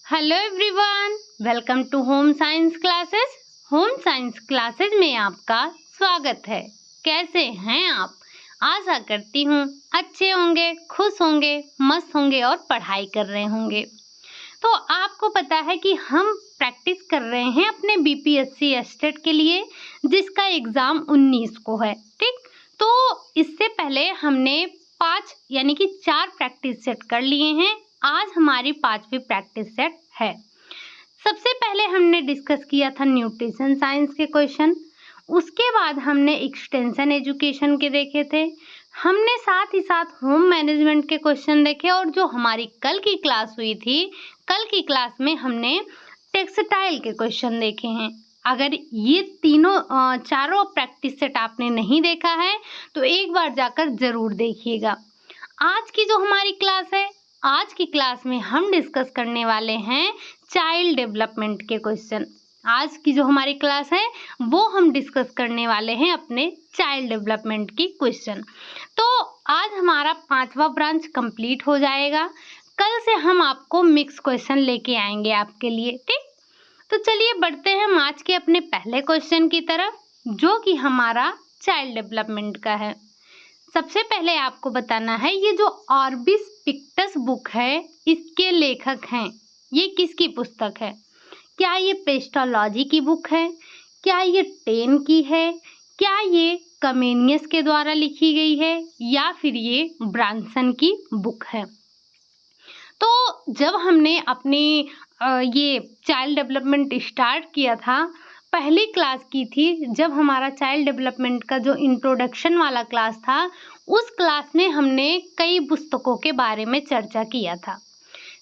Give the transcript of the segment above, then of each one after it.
Hello everyone, welcome to home science classes. Home science classes में आपका स्वागत है। कैसे हैं आप? आशा करती हूँ अच्छे होंगे, खुश होंगे, मस्त होंगे और पढ़ाई कर रहे होंगे। तो आपको पता है कि हम प्रैक्टिस कर रहे हैं अपने बीपीएससी एस्टेट के लिए, जिसका एग्ज़ाम 19 को है। ठीक, तो इससे पहले हमने 5 यानी कि 4 प्रैक्टिस सेट कर लिए हैं। आज हमारी 5वीं प्रैक्टिस सेट है। सबसे पहले हमने डिस्कस किया था न्यूट्रिशन साइंस के क्वेश्चन, उसके बाद हमने एक्सटेंशन एजुकेशन के देखे थे, हमने साथ ही साथ होम मैनेजमेंट के क्वेश्चन देखे और जो हमारी कल की क्लास हुई थी, कल की क्लास में हमने टेक्सटाइल के क्वेश्चन देखे हैं। अगर ये चारों प्रैक्टिस सेट आपने नहीं देखा है तो एक बार जाकर जरूर देखिएगा। आज की जो हमारी क्लास है, आज की क्लास में हम डिस्कस करने वाले हैं चाइल्ड डेवलपमेंट के क्वेश्चन। आज की जो हमारी क्लास है वो हम डिस्कस करने वाले हैं अपने चाइल्ड डेवलपमेंट की क्वेश्चन। तो आज हमारा 5वां ब्रांच कंप्लीट हो जाएगा। कल से हम आपको मिक्स क्वेश्चन लेके आएंगे आपके लिए। ठीक, तो चलिए बढ़ते हैं हम आज के अपने पहले क्वेश्चन की तरफ, जो कि हमारा चाइल्ड डेवलपमेंट का है। सबसे पहले आपको बताना है, ये जो ऑर्बिस पिक्टस बुक है, इसके लेखक हैं, ये किसकी पुस्तक है? क्या ये पेस्टोलॉजी की बुक है? क्या ये टेन की है? क्या ये कमेनियस के द्वारा लिखी गई है या फिर ये ब्रांसन की बुक है? तो जब हमने अपने ये चाइल्ड डेवलपमेंट स्टार्ट किया था, पहली क्लास की थी, जब हमारा चाइल्ड डेवलपमेंट का जो इंट्रोडक्शन वाला क्लास था, उस क्लास में हमने कई पुस्तकों के बारे में चर्चा किया था।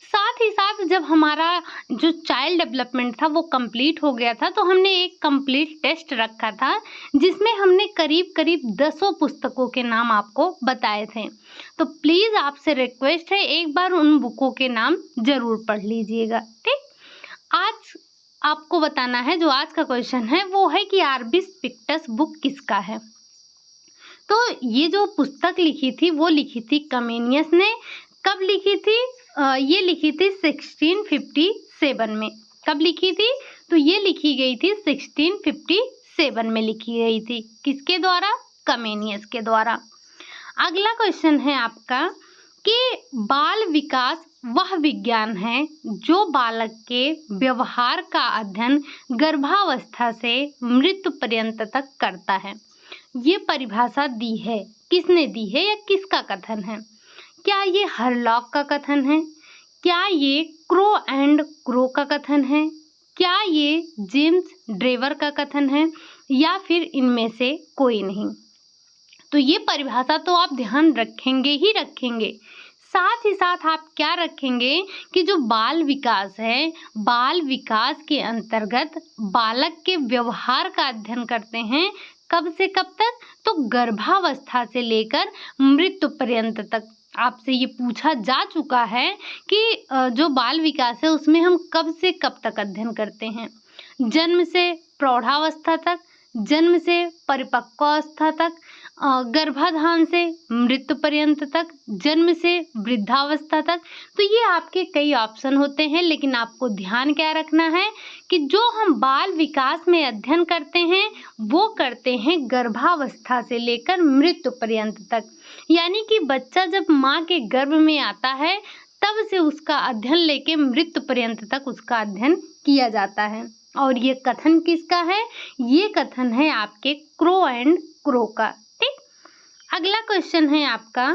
साथ ही साथ जब हमारा जो चाइल्ड डेवलपमेंट था वो कंप्लीट हो गया था, तो हमने एक कंप्लीट टेस्ट रखा था, जिसमें हमने करीब करीब 10 पुस्तकों के नाम आपको बताए थे। तो प्लीज़ आपसे रिक्वेस्ट है, एक बार उन बुकों के नाम जरूर पढ़ लीजिएगा। ठीक, आज आपको बताना है, जो आज का क्वेश्चन है वो है कि ऑर्बिस पिक्टस बुक किसका है। तो ये जो पुस्तक लिखी थी वो लिखी थी कमेनियस ने। कब लिखी थी? ये लिखी थी 1657 में। कब लिखी थी? तो ये लिखी गई थी 1657 में लिखी गई थी। किसके द्वारा? कमेनियस के द्वारा। अगला क्वेश्चन है आपका कि बाल विकास वह विज्ञान है जो बालक के व्यवहार का अध्ययन गर्भावस्था से मृत्यु पर्यंत तक करता है। ये परिभाषा दी है, किसने दी है या किसका कथन है? क्या ये हरलॉक का कथन है? क्या ये क्रो एंड क्रो का कथन है? क्या ये जेम्स ड्रेवर का कथन है या फिर इनमें से कोई नहीं? तो ये परिभाषा तो आप ध्यान रखेंगे ही रखेंगे। साथ ही साथ आप क्या रखेंगे कि जो बाल विकास है, बाल विकास के अंतर्गत बालक के व्यवहार का अध्ययन करते हैं। कब से कब तक? तो गर्भावस्था से लेकर मृत्यु पर्यंत तक। आपसे ये पूछा जा चुका है कि जो बाल विकास है उसमें हम कब से कब तक अध्ययन करते हैं। जन्म से प्रौढ़ावस्था तक, जन्म से परिपक्वावस्था तक, गर्भाधान से मृत्यु पर्यंत तक, जन्म से वृद्धावस्था तक। तो ये आपके कई ऑप्शन होते हैं, लेकिन आपको ध्यान क्या रखना है कि जो हम बाल विकास में अध्ययन करते हैं वो करते हैं गर्भावस्था से लेकर मृत्यु पर्यंत तक। यानी कि बच्चा जब माँ के गर्भ में आता है तब से उसका अध्ययन लेके मृत्यु पर्यंत तक उसका अध्ययन किया जाता है। और ये कथन किसका है? ये कथन है आपके क्रो एंड क्रो का। ठीक, अगला क्वेश्चन है आपका,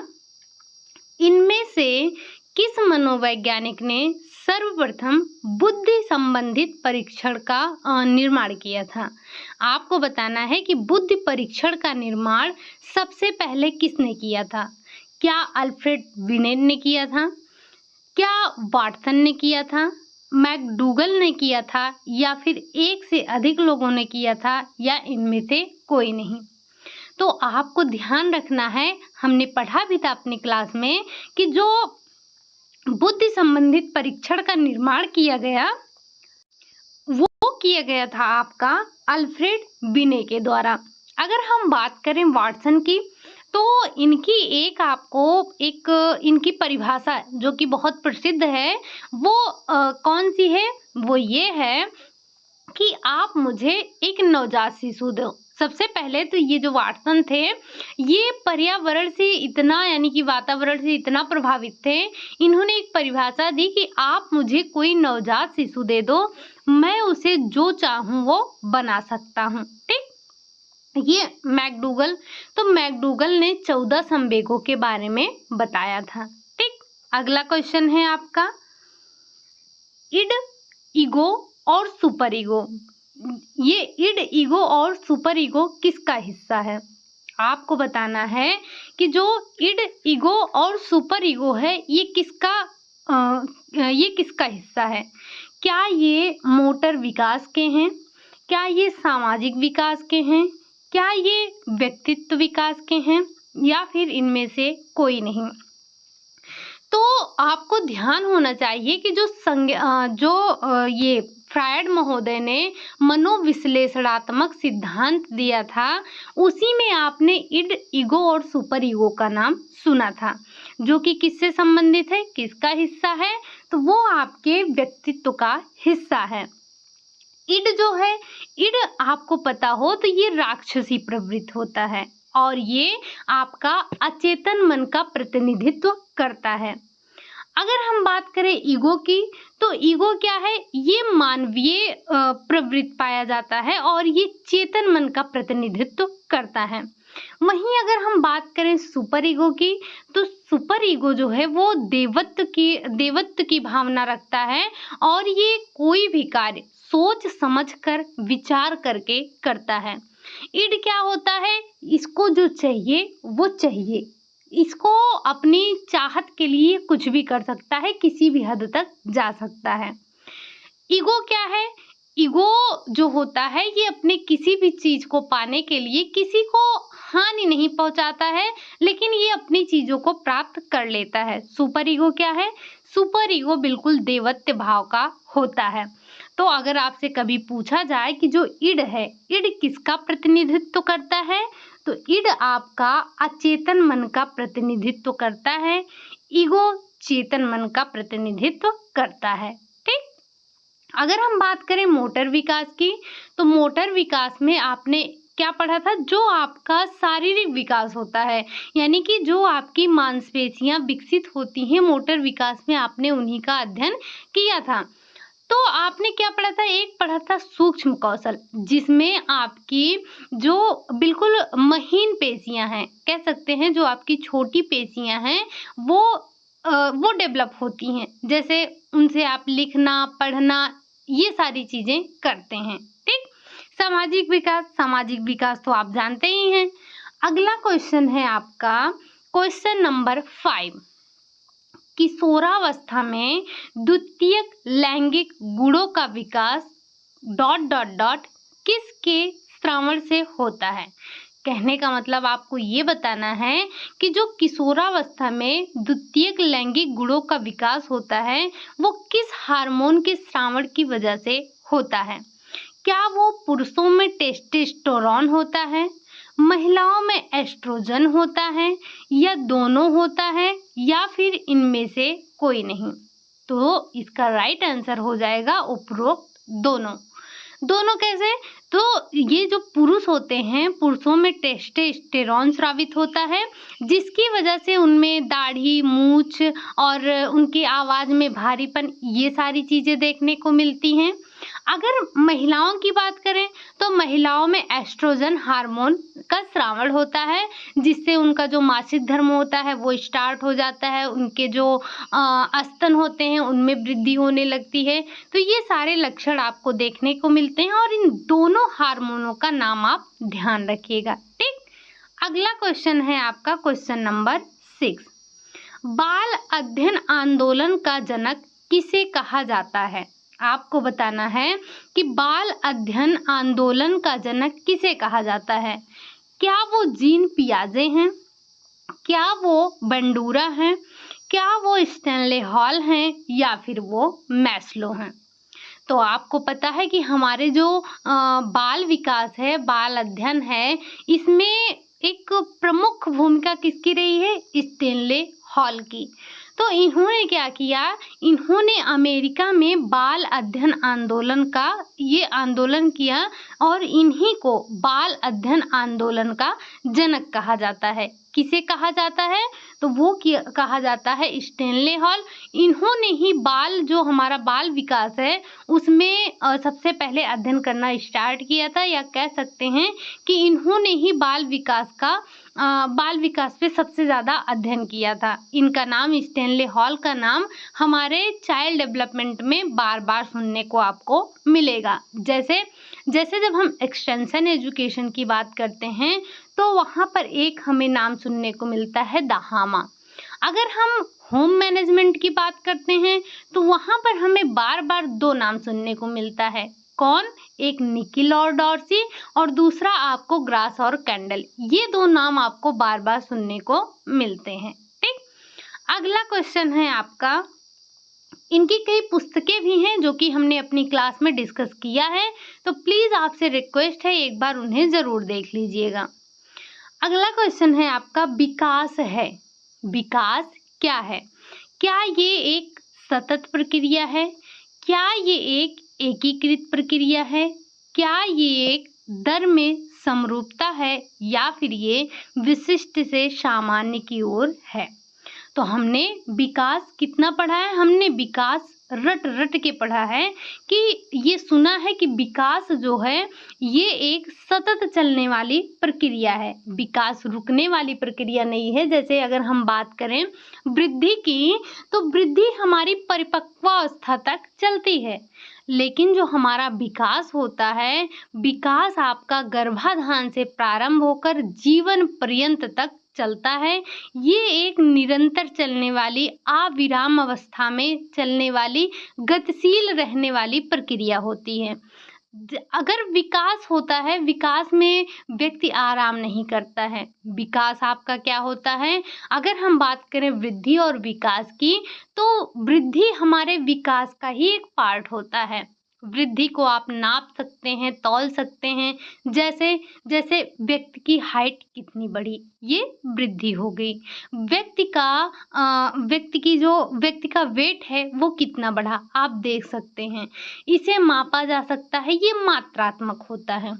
इनमें से किस मनोवैज्ञानिक ने सर्वप्रथम बुद्धि संबंधित परीक्षण का निर्माण किया था? आपको बताना है कि बुद्धि परीक्षण का निर्माण सबसे पहले किसने किया था? क्या अल्फ्रेड बिनेट ने किया था? क्या वाटसन ने किया था? मैकडूगल ने किया था? या फिर एक से अधिक लोगों ने किया था? या इनमें से कोई नहीं? तो आपको ध्यान रखना है, हमने पढ़ा भी था अपनी क्लास में कि जो बुद्धि संबंधित परीक्षण का निर्माण किया गया वो किया गया था आपका अल्फ्रेड बिने के द्वारा। अगर हम बात करें वाटसन की, तो इनकी एक इनकी परिभाषा जो कि बहुत प्रसिद्ध है, वो कौन सी है? वो ये है कि आप मुझे एक नवजात शिशु दो। सबसे पहले तो ये जो वाटसन थे, ये पर्यावरण से इतना यानी कि वातावरण से इतना प्रभावित थे, इन्होंने एक परिभाषा दी कि आप मुझे कोई नवजात शिशु दे दो, मैं उसे जो चाहूँ वो बना सकता हूँ। ठीक? ये मैकडूगल, तो मैकडूगल ने 14 संवेगों के बारे में बताया था। ठीक? अगला क्वेश्चन है आपका, इड, ईगो और सुपर ईगो। ये इड, ईगो और सुपर ईगो किसका हिस्सा है? आपको बताना है कि जो इड, ईगो और सुपर ईगो है, ये किसका हिस्सा है? क्या ये मोटर विकास के हैं? क्या ये सामाजिक विकास के हैं? क्या ये व्यक्तित्व विकास के हैं? या फिर इनमें से कोई नहीं? तो आपको ध्यान होना चाहिए कि ये फ्रायड महोदय ने मनोविश्लेषणात्मक सिद्धांत दिया था, उसी में आपने इड, ईगो और सुपर ईगो का नाम सुना था, जो कि किससे संबंधित है, किसका हिस्सा है? तो वो आपके व्यक्तित्व का हिस्सा है। इड जो है, इड आपको पता हो तो ये राक्षसी प्रवृत्ति होता है और ये आपका अचेतन मन का प्रतिनिधित्व करता है। अगर हम बात करें ईगो की, तो ईगो क्या है? ये मानवीय प्रवृत्ति पाया जाता है और ये चेतन मन का प्रतिनिधित्व करता है। वहीं अगर हम बात करें सुपर ईगो की, तो सुपर ईगो जो है वो देवत्व की भावना रखता है और ये कोई भी कार्य सोच समझकर विचार करके करता है। इड क्या होता है? इसको जो चाहिए वो चाहिए, इसको अपनी चाहत के लिए कुछ भी कर सकता है, किसी भी हद तक जा सकता है। ईगो क्या है? ईगो जो होता है ये अपने किसी भी चीज को पाने के लिए किसी को हानि नहीं पहुंचाता है, लेकिन ये अपनी चीजों को प्राप्त कर लेता है। सुपर ईगो क्या है? सुपर ईगो बिल्कुल देवत्व भाव का होता है। तो अगर आपसे कभी पूछा जाए कि जो इड है, इड किसका प्रतिनिधित्व करता है, तो इड आपका अचेतन मन का प्रतिनिधित्व करता है, ईगो चेतन मन का प्रतिनिधित्व करता है। ठीक? अगर हम बात करें मोटर विकास की, तो मोटर विकास में आपने क्या पढ़ा था? जो आपका शारीरिक विकास होता है, यानी कि जो आपकी मांसपेशियां विकसित होती हैं, मोटर विकास में आपने उन्हीं का अध्ययन किया था। तो आपने क्या पढ़ा था? एक पढ़ा था सूक्ष्म कौशल, जिसमें आपकी जो बिल्कुल महीन पेशियां हैं, कह सकते हैं जो आपकी छोटी पेशियां हैं, वो डेवलप होती हैं। जैसे उनसे आप लिखना, पढ़ना, ये सारी चीजें करते हैं। ठीक? सामाजिक विकास तो आप जानते ही हैं। अगला क्वेश्चन है आपका क्वेश्चन नंबर 5, किशोरावस्था में द्वितीयक लैंगिक गुणों का विकास ... किसके श्रावण से होता है? कहने का मतलब आपको ये बताना है कि जो किशोरावस्था में द्वितीयक लैंगिक गुणों का विकास होता है, वो किस हार्मोन के श्रावण की वजह से होता है? क्या वो पुरुषों में टेस्टोस्टेरोन होता है, महिलाओं में एस्ट्रोजन होता है, या दोनों होता है, या फिर इनमें से कोई नहीं? तो इसका राइट आंसर हो जाएगा उपरोक्त दोनों। दोनों कैसे? तो ये जो पुरुष होते हैं, पुरुषों में टेस्टोस्टेरोन स्रावित होता है, जिसकी वजह से उनमें दाढ़ी, मूछ और उनकी आवाज में भारीपन, ये सारी चीजें देखने को मिलती हैं। अगर महिलाओं की बात करें, तो महिलाओं में एस्ट्रोजन हार्मोन का स्रावण होता है, जिससे उनका जो मासिक धर्म होता है वो स्टार्ट हो जाता है, उनके जो स्तन होते हैं उनमें वृद्धि होने लगती है। तो ये सारे लक्षण आपको देखने को मिलते हैं और इन दोनों हार्मोनों का नाम आप ध्यान रखिएगा। ठीक? अगला क्वेश्चन है आपका क्वेश्चन नंबर 6, बाल अध्ययन आंदोलन का जनक किसे कहा जाता है? आपको बताना है कि बाल अध्ययन आंदोलन का जनक किसे कहा जाता है? क्या वो जीन पियाजे हैं, क्या वो बंडूरा हैं, क्या वो स्टैनले हॉल हैं, या फिर वो मैस्लो हैं? तो आपको पता है कि हमारे जो बाल विकास है, बाल अध्ययन है, इसमें एक प्रमुख भूमिका किसकी रही है? स्टेनले हॉल की। तो इन्होंने क्या किया? इन्होंने अमेरिका में बाल अध्ययन आंदोलन का ये आंदोलन किया और इन्हीं को बाल अध्ययन आंदोलन का जनक कहा जाता है। किसे कहा जाता है? तो वो कहा जाता है स्टेनले हॉल। इन्होंने ही बाल जो हमारा बाल विकास है उसमें सबसे पहले अध्ययन करना स्टार्ट किया था, या कह सकते हैं कि इन्होंने ही बाल विकास पे सबसे ज़्यादा अध्ययन किया था। इनका नाम स्टेनले हॉल का नाम हमारे चाइल्ड डेवलपमेंट में बार बार सुनने को आपको मिलेगा। जैसे जैसे जब हम एक्सटेंशन एजुकेशन की बात करते हैं तो वहाँ पर एक हमें नाम सुनने को मिलता है दहामा। अगर हम होम मैनेजमेंट की बात करते हैं तो वहाँ पर हमें बार बार दो नाम सुनने को मिलता है। कौन? एक निकिल और डॉर्सी और दूसरा आपको ग्रास और कैंडल। ये दो नाम आपको बार बार सुनने को मिलते हैं। ठीक, अगला क्वेश्चन है आपका, इनकी कई पुस्तकें भी हैं जो कि हमने अपनी क्लास में डिस्कस किया है, तो प्लीज आपसे रिक्वेस्ट है एक बार उन्हें जरूर देख लीजिएगा। अगला क्वेश्चन है आपका, विकास है। विकास क्या है? क्या ये एक सतत प्रक्रिया है? क्या ये एक एकीकृत प्रक्रिया है? क्या ये एक दर में समरूपता है या फिर ये विशिष्ट से सामान्य की ओर है? तो हमने विकास कितना पढ़ा है? हमने विकास रट रट के पढ़ा है कि ये सुना है कि विकास जो है ये एक सतत चलने वाली प्रक्रिया है। विकास रुकने वाली प्रक्रिया नहीं है। जैसे अगर हम बात करें वृद्धि की, तो वृद्धि हमारी परिपक्वावस्था तक चलती है, लेकिन जो हमारा विकास होता है, विकास आपका गर्भाधान से प्रारंभ होकर जीवन पर्यंत तक चलता है। ये एक निरंतर चलने वाली, अविराम अवस्था में चलने वाली, गतिशील रहने वाली प्रक्रिया होती है। अगर विकास होता है, विकास में व्यक्ति आराम नहीं करता है। विकास आपका क्या होता है? अगर हम बात करें वृद्धि और विकास की, तो वृद्धि हमारे विकास का ही एक पार्ट होता है। वृद्धि को आप नाप सकते हैं, तौल सकते हैं। जैसे जैसे व्यक्ति की हाइट कितनी बढ़ी, ये वृद्धि हो गई। व्यक्ति का वेट है वो कितना बढ़ा, आप देख सकते हैं। इसे मापा जा सकता है, ये मात्रात्मक होता है।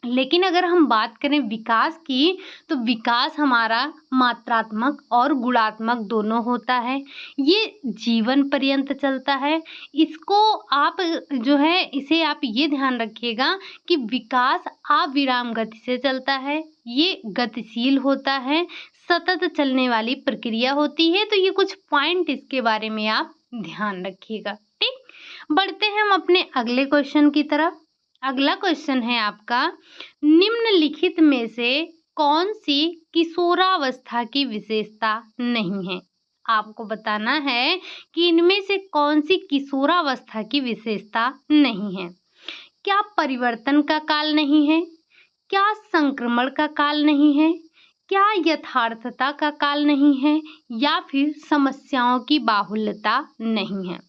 लेकिन अगर हम बात करें विकास की, तो विकास हमारा मात्रात्मक और गुणात्मक दोनों होता है। ये जीवन पर्यंत चलता है। इसको आप इसे आप ये ध्यान रखिएगा कि विकास अविराम गति से चलता है, ये गतिशील होता है, सतत चलने वाली प्रक्रिया होती है। तो ये कुछ पॉइंट इसके बारे में आप ध्यान रखिएगा। ठीक, बढ़ते हैं हम अपने अगले क्वेश्चन की तरफ। अगला क्वेश्चन है आपका, निम्नलिखित में से कौन सी किशोरावस्था की विशेषता नहीं है? आपको बताना है कि इनमें से कौन सी किशोरावस्था की विशेषता नहीं है। क्या परिवर्तन का काल नहीं है? क्या संक्रमण का काल नहीं है? क्या यथार्थता का काल नहीं है? या फिर समस्याओं की बाहुल्यता नहीं है?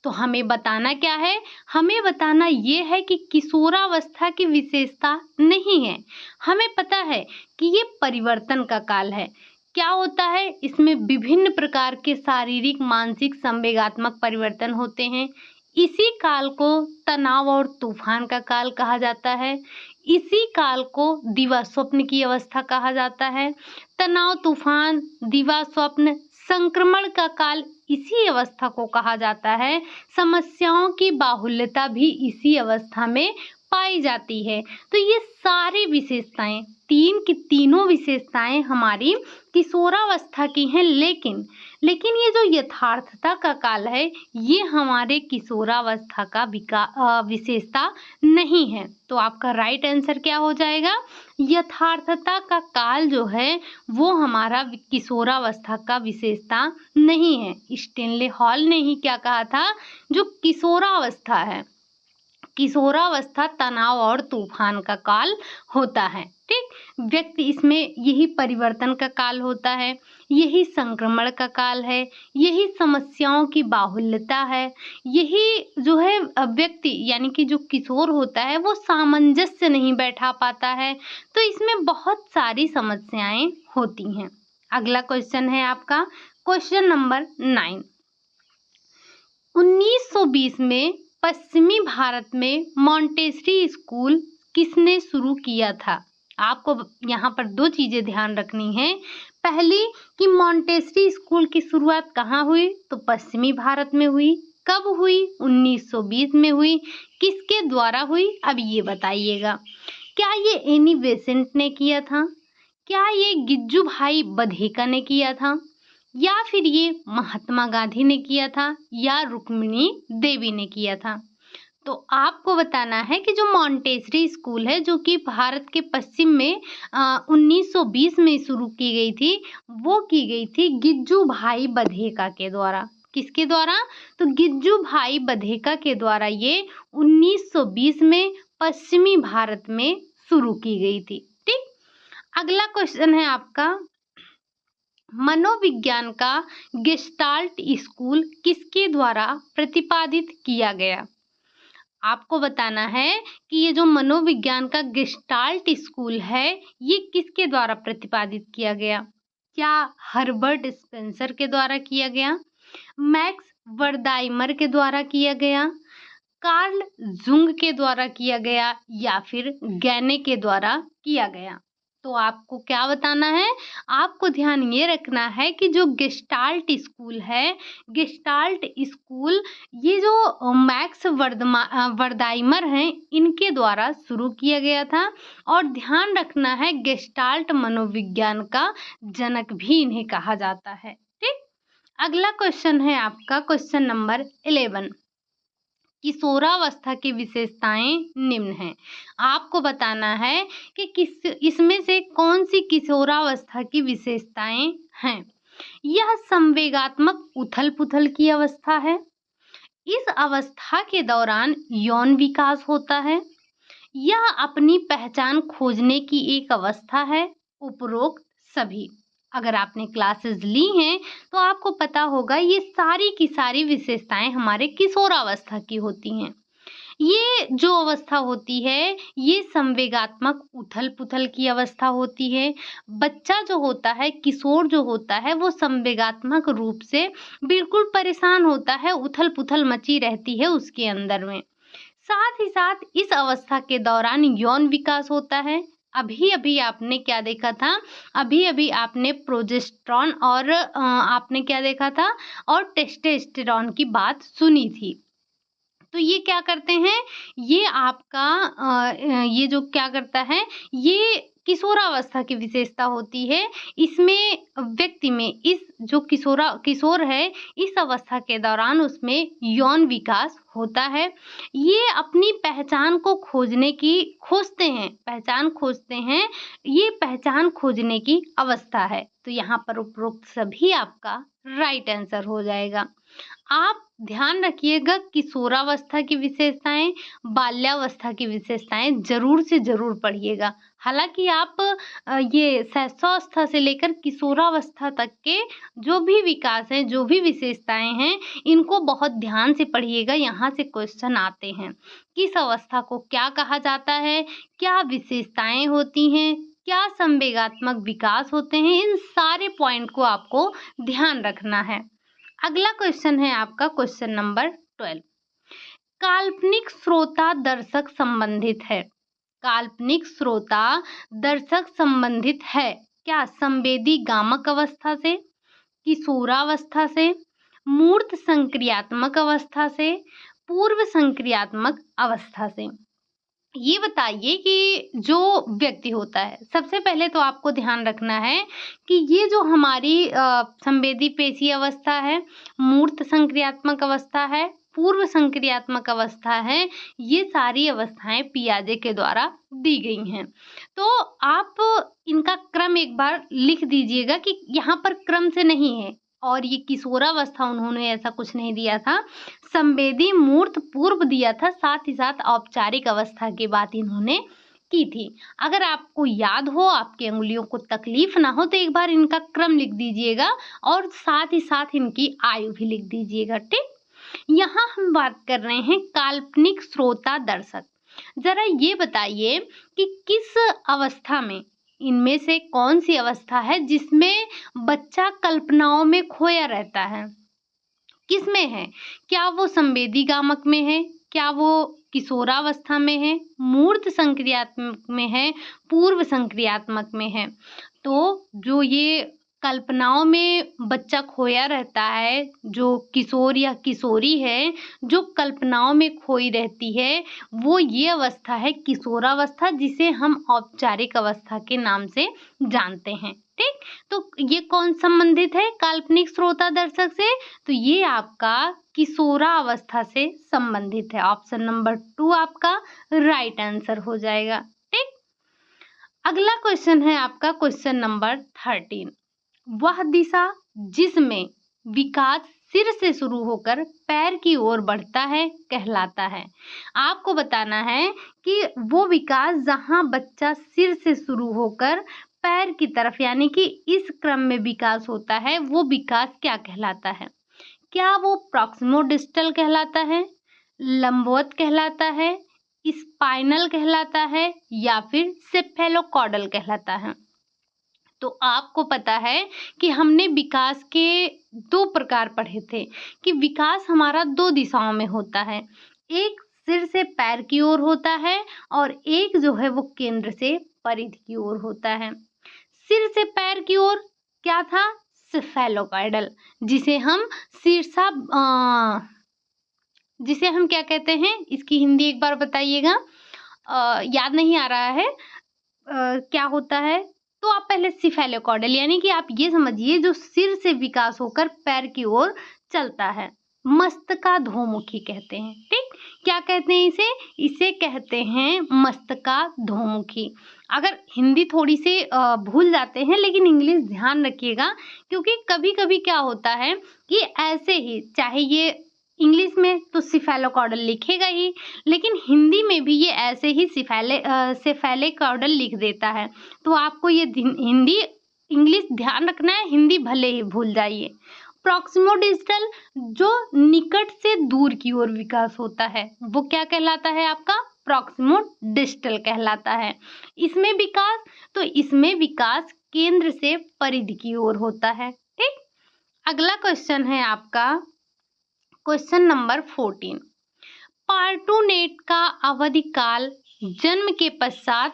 तो हमें बताना क्या है? हमें बताना ये है कि किशोरावस्था की विशेषता नहीं है। हमें पता है कि ये परिवर्तन का काल है। क्या होता है? इसमें विभिन्न प्रकार के शारीरिक, मानसिक, संवेगात्मक परिवर्तन होते हैं। इसी काल को तनाव और तूफान का काल कहा जाता है। इसी काल को दिवा स्वप्न की अवस्था कहा जाता है। तनाव, तूफान, दिवा स्वप्न, संक्रमण का काल इसी अवस्था को कहा जाता है। समस्याओं की बाहुल्यता भी इसी अवस्था में पाई जाती है। तो ये सारी विशेषताएं, तीन की तीनों विशेषताएं हमारी किशोरावस्था की हैं, लेकिन ये जो यथार्थता का काल है ये हमारे किशोरावस्था का विशेषता नहीं है। तो आपका राइट आंसर क्या हो जाएगा? यथार्थता का काल जो है वो हमारा किशोरावस्था का विशेषता नहीं है। स्टेनले हॉल ने ही क्या कहा था? जो किशोरावस्था है, किशोरावस्था तनाव और तूफान का काल होता है। ठीक, व्यक्ति इसमें यही परिवर्तन का काल होता है, यही संक्रमण का काल है, यही समस्याओं की बाहुल्यता है, यही जो है व्यक्ति यानी कि जो किशोर होता है वो सामंजस्य नहीं बैठा पाता है। तो इसमें बहुत सारी समस्याएं होती हैं। अगला क्वेश्चन है आपका क्वेश्चन नंबर 9। 1920 में पश्चिमी भारत में मॉन्टेसरी स्कूल किसने शुरू किया था? आपको यहाँ पर दो चीजें ध्यान रखनी है। पहली कि मॉन्टेसरी स्कूल की शुरुआत कहाँ हुई? तो पश्चिमी भारत में हुई। कब हुई? 1920 में हुई। किसके द्वारा हुई? अब ये बताइएगा। क्या ये एनी बेसेंट ने किया था? क्या ये गिज्जू भाई बधेका ने किया था? या फिर ये महात्मा गांधी ने किया था? या रुक्मिणी देवी ने किया था? तो आपको बताना है कि जो मॉन्टेसरी स्कूल है जो कि भारत के पश्चिम में 1920 में शुरू की गई थी, वो की गई थी गिज्जू भाई बधेका के द्वारा। किसके द्वारा? तो गिज्जू भाई बधेका के द्वारा ये 1920 में पश्चिमी भारत में शुरू की गई थी। ठीक, अगला क्वेश्चन है आपका मनोविज्ञान का गेस्टाल्ट स्कूल किसके द्वारा प्रतिपादित किया गया? आपको बताना है कि ये जो मनोविज्ञान का गेस्टाल्ट स्कूल है ये किसके द्वारा प्रतिपादित किया गया? क्या हर्बर्ट स्पेंसर के द्वारा किया गया, मैक्स वर्दाइमर के द्वारा किया गया, कार्ल जुंग के द्वारा किया गया, या फिर गैने के द्वारा किया गया? तो आपको क्या बताना है? आपको ध्यान ये रखना है कि जो गेस्टाल्ट स्कूल है, गेस्टाल्ट स्कूल ये जो मैक्स वर्दाइमर हैं इनके द्वारा शुरू किया गया था। और ध्यान रखना है गेस्टाल्ट मनोविज्ञान का जनक भी इन्हें कहा जाता है। ठीक, अगला क्वेश्चन है आपका क्वेश्चन नंबर 11। किशोरावस्था की विशेषताएं निम्न हैं। आपको बताना है कि इसमें से कौन सी किशोरावस्था की विशेषताएं हैं। यह संवेगात्मक उथल पुथल की अवस्था है। इस अवस्था के दौरान यौन विकास होता है। यह अपनी पहचान खोजने की एक अवस्था है। उपरोक्त सभी, अगर आपने क्लासेस ली हैं तो आपको पता होगा ये सारी की सारी विशेषताएं हमारे किशोरावस्था की होती हैं। ये जो अवस्था होती है ये संवेगात्मक उथल पुथल की अवस्था होती है। बच्चा जो होता है, किशोर जो होता है, वो संवेगात्मक रूप से बिल्कुल परेशान होता है, उथल पुथल मची रहती है उसके अंदर में। साथ ही साथ इस अवस्था के दौरान यौन विकास होता है। अभी अभी आपने क्या देखा था? अभी अभी आपने प्रोजेस्टेरॉन और आपने क्या देखा था? और टेस्टोस्टेरोन की बात सुनी थी। तो ये क्या करते हैं? ये आपका ये जो क्या करता है, ये किशोरावस्था की विशेषता होती है। इसमें व्यक्ति में इस जो किशोर है इस अवस्था के दौरान उसमें यौन विकास होता है। ये अपनी पहचान को खोजते हैं। ये पहचान खोजने की अवस्था है। तो यहाँ पर उपरोक्त सभी आपका राइट आंसर हो जाएगा। आप ध्यान रखिएगा किशोरावस्था की विशेषताएं, बाल्यावस्था की विशेषताएं जरूर से जरूर पढ़िएगा। हालांकि आप ये शैशवावस्था से लेकर किशोरावस्था तक के जो भी विकास हैं, जो भी विशेषताएं हैं, इनको बहुत ध्यान से पढ़िएगा। यहाँ से क्वेश्चन आते हैं। किस अवस्था को क्या कहा जाता है, क्या विशेषताएं होती हैं, क्या संवेगात्मक विकास होते हैं, इन सारे पॉइंट को आपको ध्यान रखना है। अगला क्वेश्चन है आपका क्वेश्चन नंबर 12। काल्पनिक श्रोता दर्शक संबंधित है। काल्पनिक श्रोता दर्शक संबंधित है क्या संवेदी गामक अवस्था से, किशोरावस्था से, मूर्त संक्रियात्मक अवस्था से, पूर्व संक्रियात्मक अवस्था से? ये बताइए कि जो व्यक्ति होता है, सबसे पहले तो आपको ध्यान रखना है कि ये जो हमारी संवेदी पेशी अवस्था है, मूर्त संक्रियात्मक अवस्था है, पूर्व संक्रियात्मक अवस्था है, ये सारी अवस्थाएं पियाजे के द्वारा दी गई हैं। तो आप इनका क्रम एक बार लिख दीजिएगा कि यहाँ पर क्रम से नहीं है और ये किशोरावस्था उन्होंने ऐसा कुछ नहीं दिया था, संवेदी मूर्त पूर्व दिया था, साथ ही साथ औपचारिक अवस्था की बात इन्होंने की थी। अगर आपको याद हो, आपकी अंगुलियों को तकलीफ ना हो, तो एक बार इनका क्रम लिख दीजिएगा और साथ ही साथ इनकी आयु भी लिख दीजिएगा। ठीक, यहाँ हम बात कर रहे हैं काल्पनिक श्रोता दर्शक। जरा ये बताइए कि किस अवस्था में, इनमें से कौन सी अवस्था है जिसमें बच्चा कल्पनाओं में खोया रहता है? किसमें है? क्या वो संवेदी गामक में है? क्या वो किशोरावस्था में है? मूर्त संक्रियात्मक में है? पूर्व संक्रियात्मक में है? तो जो ये कल्पनाओं में बच्चा खोया रहता है, जो किशोर या किशोरी है, जो कल्पनाओं में खोई रहती है, वो ये अवस्था है किशोरावस्था, जिसे हम औपचारिक अवस्था के नाम से जानते हैं। ठीक, तो ये कौन संबंधित है काल्पनिक श्रोता दर्शक से? तो ये आपका किशोरावस्था से संबंधित है। ऑप्शन नंबर 2 आपका राइट आंसर हो जाएगा। ठीक, अगला क्वेश्चन है आपका क्वेश्चन नंबर 13। वह दिशा जिसमें विकास सिर से शुरू होकर पैर की ओर बढ़ता है कहलाता है। आपको बताना है कि वो विकास जहाँ बच्चा सिर से शुरू होकर पैर की तरफ, यानी कि इस क्रम में विकास होता है, वो विकास क्या कहलाता है? क्या वो प्रॉक्सिमोडिस्टल कहलाता है, लंबवत कहलाता है, स्पाइनल कहलाता है, या फिर सेफेलोकॉडल कहलाता है? तो आपको पता है कि हमने विकास के 2 प्रकार पढ़े थे कि विकास हमारा 2 दिशाओं में होता है। एक सिर से पैर की ओर होता है और एक जो है वो केंद्र से परिधि की ओर होता है। सिर से पैर की ओर क्या था? सेफेलोकॉइडल, जिसे हम शीर्षा जिसे हम क्या कहते हैं? इसकी हिंदी एक बार बताइएगा। याद नहीं आ रहा है क्या होता है? तो आप पहले सेफेलोकॉडल, यानी कि आप ये समझिए जो सिर से विकास होकर पैर की ओर चलता है, मस्तकाधोमुखी कहते हैं। ठीक, क्या कहते हैं इसे? इसे कहते हैं मस्तकाधोमुखी। अगर हिंदी थोड़ी सी भूल जाते हैं, लेकिन इंग्लिश ध्यान रखिएगा, क्योंकि कभी कभी क्या होता है कि ऐसे ही, चाहे ये इंग्लिश में तो सेफेलोकॉडल लिखेगा ही, लेकिन हिंदी में भी ये ऐसे ही सेफेलोकॉडल लिख देता है। तो आपको ये हिंदी इंग्लिश ध्यान रखना है, हिंदी भले ही भूल जाइए। प्रॉक्सिमोडिस्टल जो निकट से दूर की ओर विकास होता है, वो क्या कहलाता है? आपका प्रॉक्सिमोडिस्टल कहलाता है। इसमें विकास केंद्र से परिधि की ओर होता है। ठीक, अगला क्वेश्चन है आपका क्वेश्चन नंबर 14। पार्टूनेट का अवधि काल जन्म के पश्चात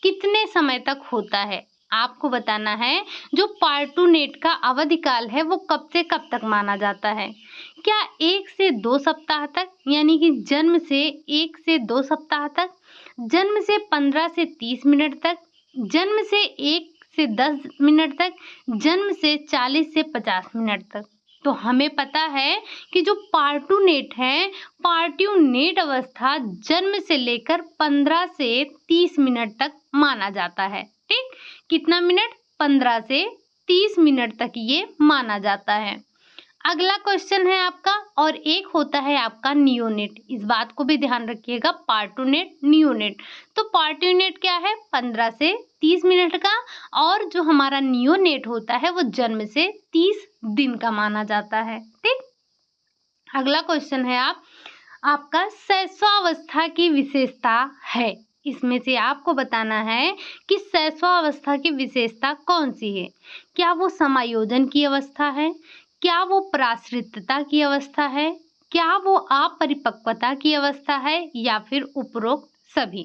कितने समय तक होता है? आपको बताना है जो पार्टूनेट का अवधि काल है वो कब से कब तक माना जाता है? क्या 1 से 2 सप्ताह तक, यानी कि जन्म से 1 से 2 सप्ताह तक, जन्म से 15 से 30 मिनट तक, जन्म से 1 से 10 मिनट तक, जन्म से 40 से 50 मिनट तक? तो हमें पता है कि जो पार्टूनेट है, पार्टूनेट अवस्था जन्म से लेकर 15 से 30 मिनट तक माना जाता है। ठीक, कितना मिनट? 15 से 30 मिनट तक ये माना जाता है। अगला क्वेश्चन है आपका, और एक होता है आपका नियोनेट। इस बात को भी ध्यान रखिएगा, पार्टूनेट, नियोनेट। तो पार्टूनेट क्या है? 15 से 30 मिनट का, और जो हमारा नियोनेट होता है वो जन्म से 30 दिन का माना जाता है। ठीक, अगला क्वेश्चन है आपका शैशवावस्था की विशेषता है। इसमें से आपको बताना है कि शैशवावस्था की विशेषता कौन सी है? क्या वो समायोजन की अवस्था है? क्या वो प्राश्रितता की अवस्था है? क्या वो अपरिपक्वता की अवस्था है, या फिर उपरोक्त सभी?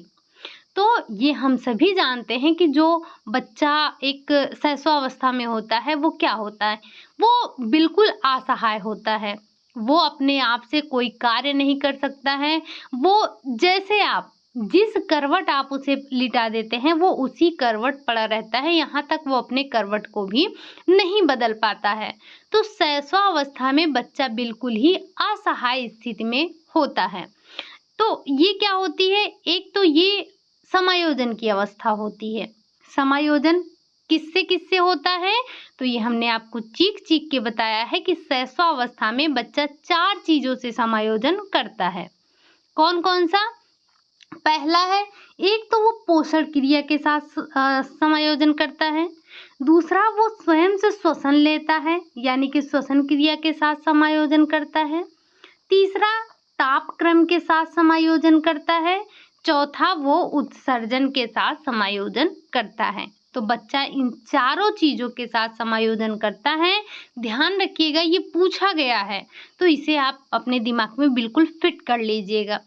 तो ये हम सभी जानते हैं कि जो बच्चा एक शैशवावस्था में होता है वो क्या होता है? वो बिल्कुल असहाय होता है, वो अपने आप से कोई कार्य नहीं कर सकता है। वो जैसे आप जिस करवट आप उसे लिटा देते हैं वो उसी करवट पड़ा रहता है, यहाँ तक वो अपने करवट को भी नहीं बदल पाता है। तो शैशवावस्था में बच्चा बिल्कुल ही असहाय स्थिति में होता है। तो ये क्या होती है? एक तो ये समायोजन की अवस्था होती है। समायोजन किससे किससे होता है? तो ये हमने आपको चीख चीख के बताया है कि शैशवावस्था में बच्चा 4 चीज़ों से समायोजन करता है। कौन-कौन सा? पहला है, एक तो वो पोषण क्रिया के साथ समायोजन करता है। दूसरा, वो स्वयं से श्वसन लेता है, यानी कि श्वसन क्रिया के साथ समायोजन करता है। तीसरा, तापक्रम के साथ समायोजन करता है। चौथा, वो उत्सर्जन के साथ समायोजन करता है। तो बच्चा इन चारों चीज़ों के साथ समायोजन करता है। ध्यान रखिएगा, ये पूछा गया है, तो इसे आप अपने दिमाग में बिल्कुल फिट कर लीजिएगा।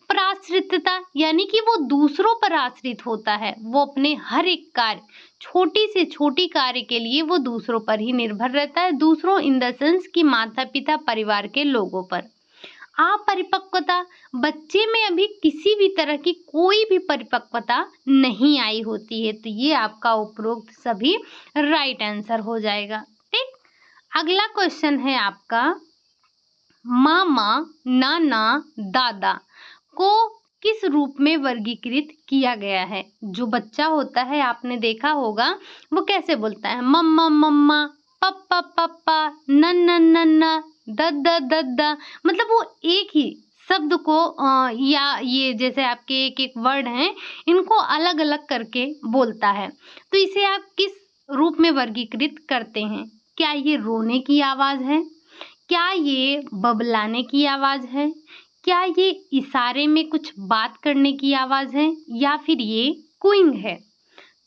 पराश्रितता, यानी कि वो दूसरों पर आश्रित होता है। वो अपने हर एक कार्य, छोटी से छोटी कार्य के लिए वो दूसरों पर ही निर्भर रहता है। दूसरों इन द सेंस कि माता-पिता, परिवार के लोगों पर। अपरिपक्वता, बच्चे में अभी किसी भी तरह की कोई भी परिपक्वता नहीं आई होती है। तो ये आपका उपरोक्त सभी राइट आंसर हो जाएगा। ठीक। अगला क्वेश्चन है आपका, मामा, नाना, दादा को किस रूप में वर्गीकृत किया गया है? जो बच्चा होता है, आपने देखा होगा, वो कैसे बोलता है? मम्मा मम्मा, पप्पा पप्पा, नन्ना नन्ना, दद्दा दद्दा। मतलब वो एक ही शब्द को या ये जैसे आपके एक एक वर्ड हैं, इनको अलग अलग करके बोलता है। तो इसे आप किस रूप में वर्गीकृत करते हैं? क्या ये रोने की आवाज़ है? क्या ये बबलाने की आवाज़ है? क्या ये इशारे में कुछ बात करने की आवाज़ है? या फिर ये कूइंग है?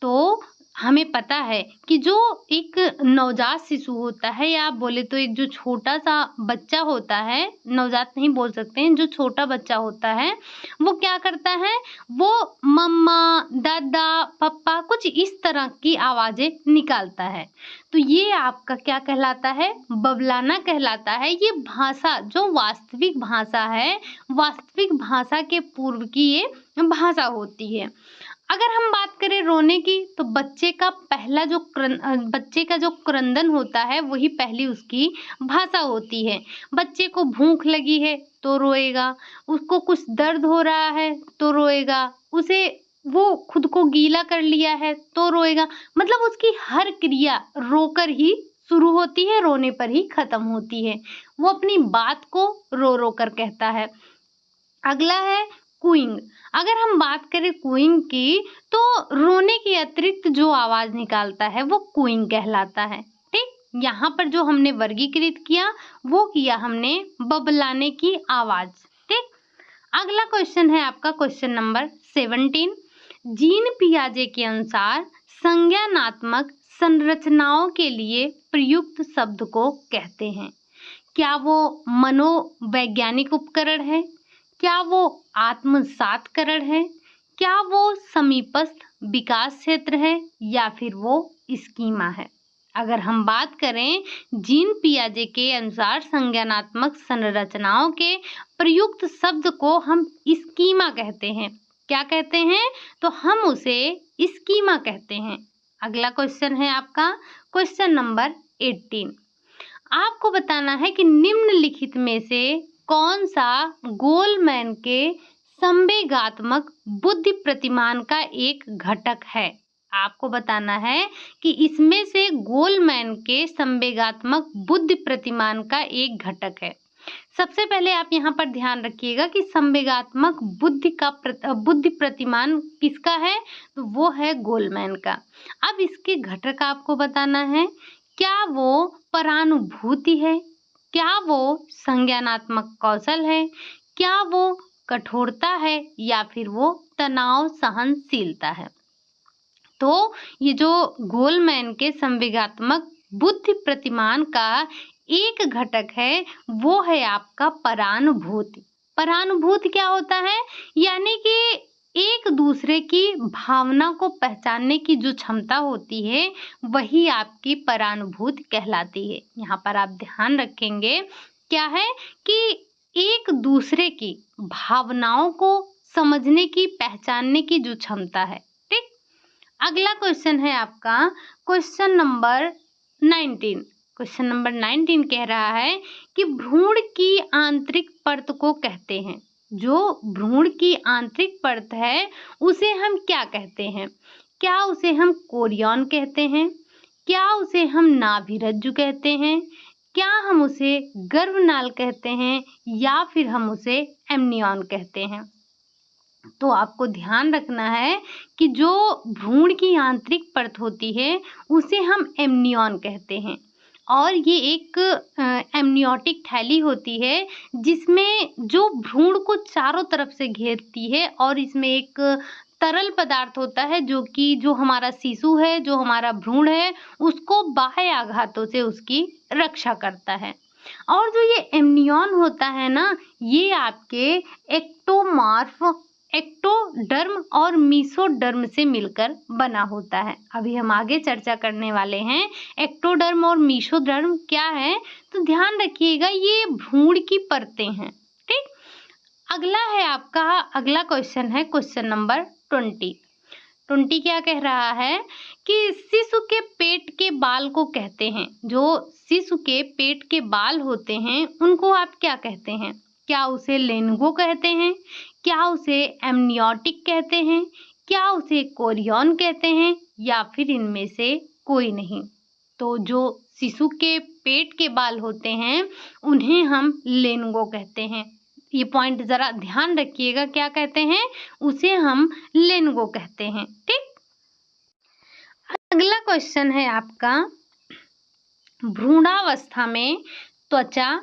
तो हमें पता है कि जो एक नवजात शिशु होता है, या आप बोले तो एक जो छोटा-सा बच्चा होता है, नवजात नहीं बोल सकते हैं, जो छोटा बच्चा होता है, वो क्या करता है? वो मम्मा, दादा, पप्पा कुछ इस तरह की आवाज़ें निकालता है। तो ये आपका क्या कहलाता है? बबलाना कहलाता है। ये भाषा, जो वास्तविक भाषा है, वास्तविक भाषा के पूर्व की ये भाषा होती है। अगर हम बात करें रोने की, तो बच्चे का जो क्रंदन होता है, वही पहली उसकी भाषा होती है। बच्चे को भूख लगी है तो रोएगा, उसको कुछ दर्द हो रहा है तो रोएगा, उसे वो खुद को गीला कर लिया है तो रोएगा। मतलब उसकी हर क्रिया रोकर ही शुरू होती है, रोने पर ही खत्म होती है। वो अपनी बात को रो रो कर कहता है। अगला है कूइंग। अगर हम बात करें कूइंग की, तो रोने के अतिरिक्त जो आवाज़ निकालता है, वो कूइंग कहलाता है। ठीक। यहाँ पर जो हमने वर्गीकृत किया, वो किया हमने बबलाने की आवाज़। ठीक। अगला क्वेश्चन है आपका क्वेश्चन नंबर 17। जीन पियाजे के अनुसार संज्ञानात्मक संरचनाओं के लिए प्रयुक्त शब्द को कहते हैं। क्या वो मनोवैज्ञानिक उपकरण है? क्या वो आत्मसातकरण है? क्या वो समीपस्थ विकास क्षेत्र है? या फिर वो स्कीमा है? अगर हम बात करें जीन पियाजे के अनुसार संज्ञानात्मक संरचनाओं के प्रयुक्त शब्द को हम स्कीमा कहते हैं। क्या कहते हैं? तो हम उसे स्कीमा कहते हैं। अगला क्वेश्चन है आपका क्वेश्चन नंबर 18। आपको बताना है कि निम्नलिखित में से कौन सा गोलमैन के संवेगात्मक बुद्धि प्रतिमान का एक घटक है। आपको बताना है कि इसमें से गोलमैन के संवेगात्मक बुद्धि प्रतिमान का एक घटक है। सबसे पहले आप यहाँ पर ध्यान रखिएगा कि संवेगात्मक बुद्धि प्रतिमान किसका है? तो वो है गोलमैन का। अब इसके घटक आपको बताना है। क्या वो परानुभूति है? क्या वो संज्ञानात्मक कौशल है? क्या वो कठोरता है? या फिर वो तनाव सहनशीलता है? तो ये जो गोलमैन के संवेगात्मक बुद्धि प्रतिमान का एक घटक है, वो है आपका परानुभूति। परानुभूति क्या होता है? यानी कि एक दूसरे की भावना को पहचानने की जो क्षमता होती है, वही आपकी परानुभूति कहलाती है। यहाँ पर आप ध्यान रखेंगे, क्या है कि एक दूसरे की भावनाओं को समझने की, पहचानने की जो क्षमता है। ठीक। अगला क्वेश्चन है आपका क्वेश्चन नंबर 19। क्वेश्चन नंबर 19 कह रहा है कि भ्रूण की आंतरिक परत को कहते हैं। जो भ्रूण की आंतरिक परत है, उसे हम क्या कहते हैं? क्या उसे हम कोरियन कहते हैं? क्या उसे हम नाभिरज्जु कहते हैं? क्या हम उसे गर्भनाल कहते हैं या फिर हम उसे एमनियन कहते हैं? तो आपको ध्यान रखना है कि जो भ्रूण की आंतरिक परत होती है उसे हम एमनियन कहते हैं और ये एक एमनियोटिक थैली होती है जिसमें जो भ्रूण को चारों तरफ से घेरती है और इसमें एक तरल पदार्थ होता है जो कि जो हमारा शिशु है, जो हमारा भ्रूण है, उसको बाह्य आघातों से उसकी रक्षा करता है। और जो ये एमनियन होता है ना, ये आपके एक्टोमार्फ एक्टोडर्म और मीसोडर्म से मिलकर बना होता है। अभी हम आगे चर्चा करने वाले हैं एक्टोडर्म और मीसोडर्म क्या है, तो ध्यान रखिएगा ये भ्रूण की परतें हैं। ठीक, अगला है आपका अगला क्वेश्चन है क्वेश्चन नंबर 20 क्या कह रहा है कि शिशु के पेट के बाल को कहते हैं, जो शिशु के पेट के बाल होते हैं उनको आप क्या कहते हैं? क्या उसे लेंगो कहते हैं? क्या उसे एमनियोटिक कहते हैं? क्या उसे कोरियन कहते हैं या फिर इनमें से कोई नहीं? तो जो शिशु के पेट के बाल होते हैं उन्हें हम लेंगो कहते हैं। ये पॉइंट जरा ध्यान रखिएगा, क्या कहते हैं? उसे हम लेंगो कहते हैं। ठीक, अगला क्वेश्चन है आपका भ्रूणावस्था में त्वचा,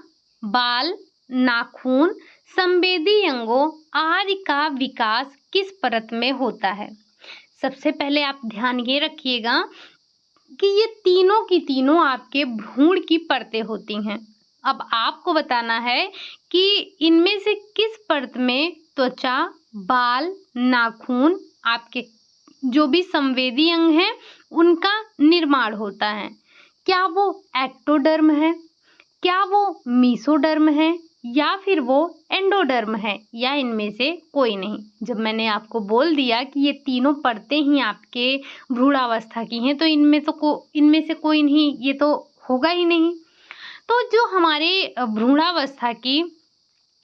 बाल, नाखून, संवेदी अंगों आदि का विकास किस परत में होता है? सबसे पहले आप ध्यान ये रखिएगा कि ये तीनों की तीनों आपके भ्रूण की परतें होती हैं। अब आपको बताना है कि इनमें से किस परत में त्वचा, बाल, नाखून, आपके जो भी संवेदी अंग हैं उनका निर्माण होता है। क्या वो एक्टोडर्म है, क्या वो मीसोडर्म है या फिर वो एंडोडर्म है या इनमें से कोई नहीं? जब मैंने आपको बोल दिया कि ये तीनों परतें ही आपके भ्रूणावस्था की हैं तो इनमें से कोई नहीं, ये तो होगा ही नहीं। तो जो हमारे भ्रूणावस्था की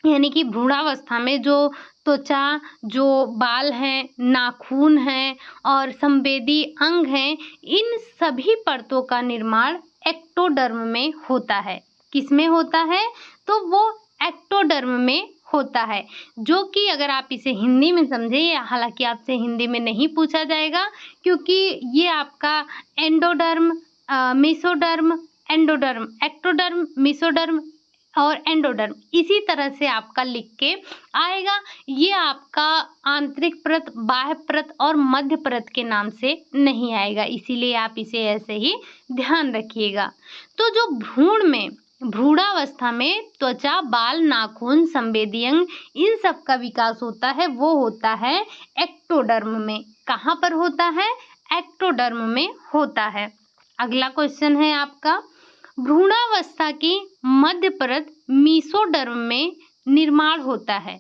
यानी कि भ्रूणावस्था में जो त्वचा, जो बाल हैं, नाखून हैं और संवेदी अंग हैं, इन सभी परतों का निर्माण एक्टोडर्म में होता है। किस में होता है? तो वो एक्टोडर्म में होता है, जो कि अगर आप इसे हिंदी में समझे, हालांकि आपसे हिंदी में नहीं पूछा जाएगा क्योंकि ये आपका endoderm, mesoderm, endoderm, ectoderm, mesoderm और एंडोडर्म इसी तरह से आपका लिख के आएगा। ये आपका आंतरिक परत, बाह्य परत और मध्य परत के नाम से नहीं आएगा, इसीलिए आप इसे ऐसे ही ध्यान रखिएगा। तो जो भ्रूण में भ्रूणावस्था में त्वचा, बाल, नाखून, संवेदी अंग इन सब का विकास होता है वो होता है एक्टोडर्म में। कहाँ पर होता है? एक्टोडर्म में होता है। अगला क्वेश्चन है आपका भ्रूणावस्था की मध्य परत मीसोडर्म में निर्माण होता है।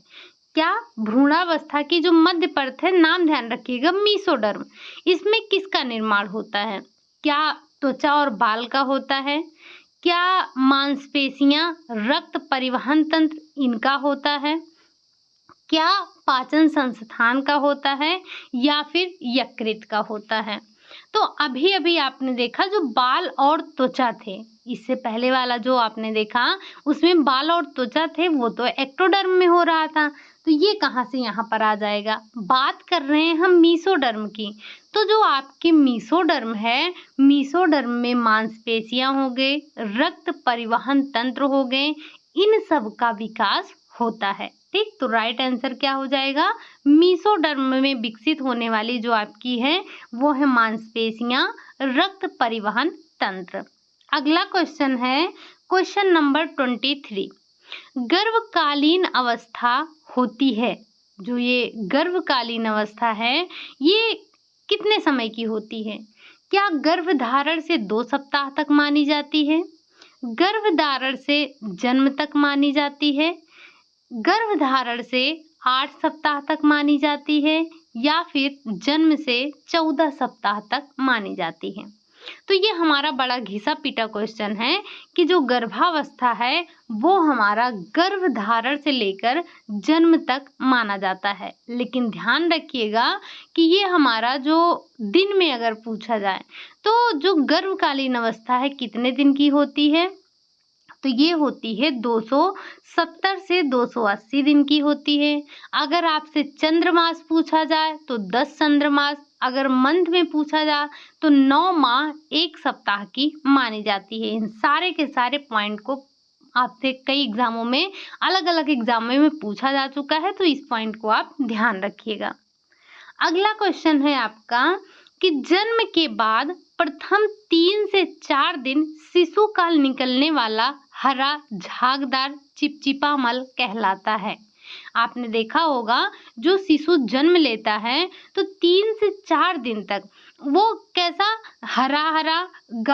क्या भ्रूणावस्था की जो मध्य परत है, नाम ध्यान रखिएगा, मीसोडर्म, इसमें किसका निर्माण होता है? क्या त्वचा और बाल का होता है? क्या मांसपेशियां, रक्त परिवहन तंत्र इनका होता है? क्या पाचन संस्थान का होता है या फिर यकृत का होता है? तो अभी अभी आपने देखा जो बाल और त्वचा थे, इससे पहले वाला जो आपने देखा उसमें बाल और त्वचा थे, वो तो एक्टोडर्म में हो रहा था, तो ये कहाँ से यहाँ पर आ जाएगा? बात कर रहे हैं हम मीसोडर्म की। तो जो आपके मीसोडर्म है, मीसोडर्म में मांसपेशियां हो गए, रक्त परिवहन तंत्र हो गए, इन सब का विकास होता है। ठीक, तो राइट आंसर क्या हो जाएगा? मीसोडर्म में विकसित होने वाली जो आपकी है वो है मांसपेशियां, रक्त परिवहन तंत्र। अगला क्वेश्चन है क्वेश्चन नंबर 23। गर्भकालीन अवस्था होती है, जो ये गर्भकालीन अवस्था है ये कितने समय की होती है? क्या गर्भधारण से 2 सप्ताह तक मानी जाती है? गर्भधारण से जन्म तक मानी जाती है? गर्भधारण से 8 सप्ताह तक मानी जाती है या फिर जन्म से 14 सप्ताह तक मानी जाती है? तो ये हमारा बड़ा घिसा पीटा क्वेश्चन है कि जो गर्भावस्था है वो हमारा गर्भ धारण से लेकर जन्म तक माना जाता है। लेकिन ध्यान रखिएगा कि ये हमारा जो दिन में अगर पूछा जाए तो जो गर्भकालीन अवस्था है कितने दिन की होती है, तो ये होती है 270 से 280 दिन की होती है। अगर आपसे चंद्रमास पूछा जाए तो 10 चंद्रमास, अगर मंथ में पूछा जाए तो 9 माह 1 सप्ताह की मानी जाती है। इन सारे के सारे पॉइंट को आपसे कई एग्जामों में, अलग अलग एग्जामों में पूछा जा चुका है, तो इस पॉइंट को आप ध्यान रखिएगा। अगला क्वेश्चन है आपका कि जन्म के बाद प्रथम 3 से 4 दिन शिशु काल निकलने वाला हरा झागदार चिपचिपा मल कहलाता है। आपने देखा होगा जो शिशु जन्म लेता है तो 3 से 4 दिन तक वो कैसा हरा हरा